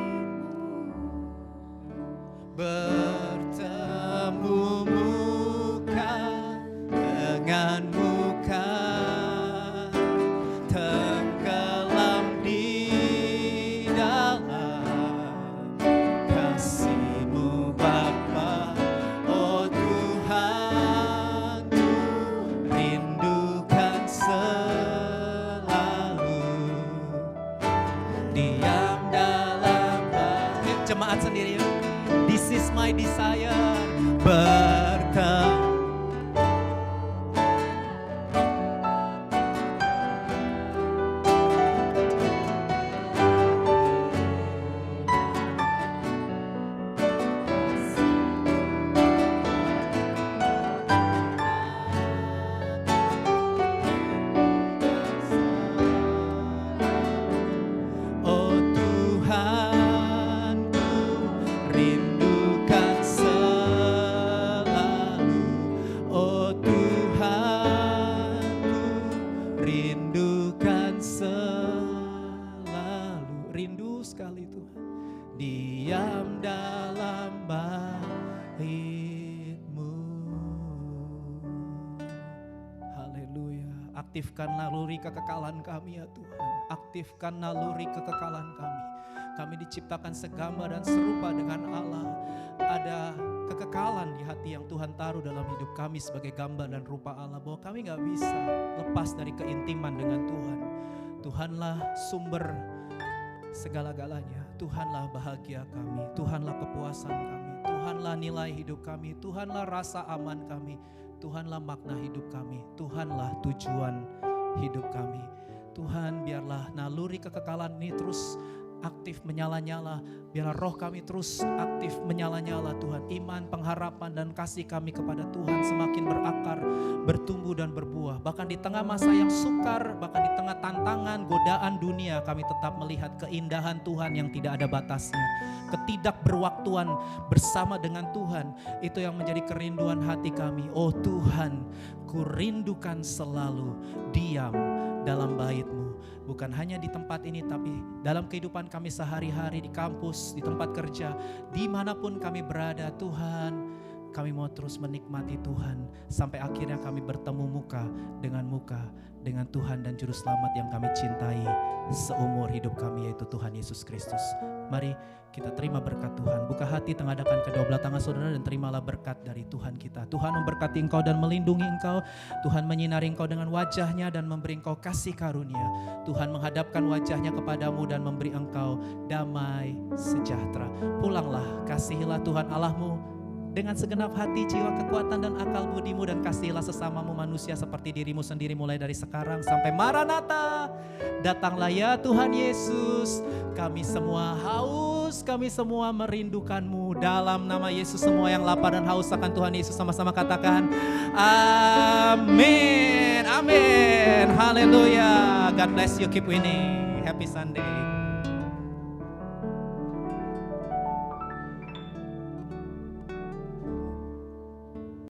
bertemu muka dengan muka, tenggelam di kasih-Mu Bapa, oh Tuhan, ku rindukan selalu diam dalam bait. Jemaat sendiri, this is my desire, bertemu. Diam dalam bait-Mu. Haleluya. Aktifkan naluri kekekalan kami ya Tuhan. Aktifkan naluri kekekalan kami. Kami diciptakan segambar dan serupa dengan Allah. Ada kekekalan di hati yang Tuhan taruh dalam hidup kami sebagai gambar dan rupa Allah. Bahwa kami gak bisa lepas dari keintiman dengan Tuhan. Tuhanlah sumber segala-galanya. Tuhanlah bahagia kami, Tuhanlah kepuasan kami, Tuhanlah nilai hidup kami, Tuhanlah rasa aman kami, Tuhanlah makna hidup kami, Tuhanlah tujuan hidup kami. Tuhan, biarlah naluri kekekalan ini terus aktif menyala-nyala. Biarlah roh kami terus aktif menyala-nyala Tuhan. Iman, pengharapan, dan kasih kami kepada Tuhan semakin berakar, bertumbuh dan berbuah. Bahkan di tengah masa yang sukar, bahkan di tengah tantangan, godaan dunia, kami tetap melihat keindahan Tuhan yang tidak ada batasnya. Ketidakberwaktuan bersama dengan Tuhan, itu yang menjadi kerinduan hati kami. Oh Tuhan, ku rindukan selalu diam dalam bait-Mu. Bukan hanya di tempat ini, tapi dalam kehidupan kami sehari-hari, di kampus, di tempat kerja, dimanapun kami berada. Tuhan, kami mau terus menikmati Tuhan sampai akhirnya kami bertemu muka dengan Tuhan dan Juru Selamat yang kami cintai seumur hidup kami, yaitu Tuhan Yesus Kristus. Mari kita terima berkat Tuhan. Buka hati, tengadahkan kedua belah tangan saudara dan terimalah berkat dari Tuhan kita. Tuhan memberkati engkau dan melindungi engkau. Tuhan menyinari engkau dengan wajahnya dan memberi engkau kasih karunia. Tuhan menghadapkan wajahnya kepadamu dan memberi engkau damai sejahtera. Pulanglah, kasihilah Tuhan Allahmu dengan segenap hati, jiwa, kekuatan, dan akal budimu, dan kasihilah sesamamu manusia seperti dirimu sendiri mulai dari sekarang sampai Maranatha. Datanglah ya Tuhan Yesus. Kami semua haus, kami semua merindukanmu. Dalam nama Yesus, semua yang lapar dan haus akan Tuhan Yesus sama-sama katakan amin. Amin. Haleluya. God bless you. Keep winning. Happy Sunday.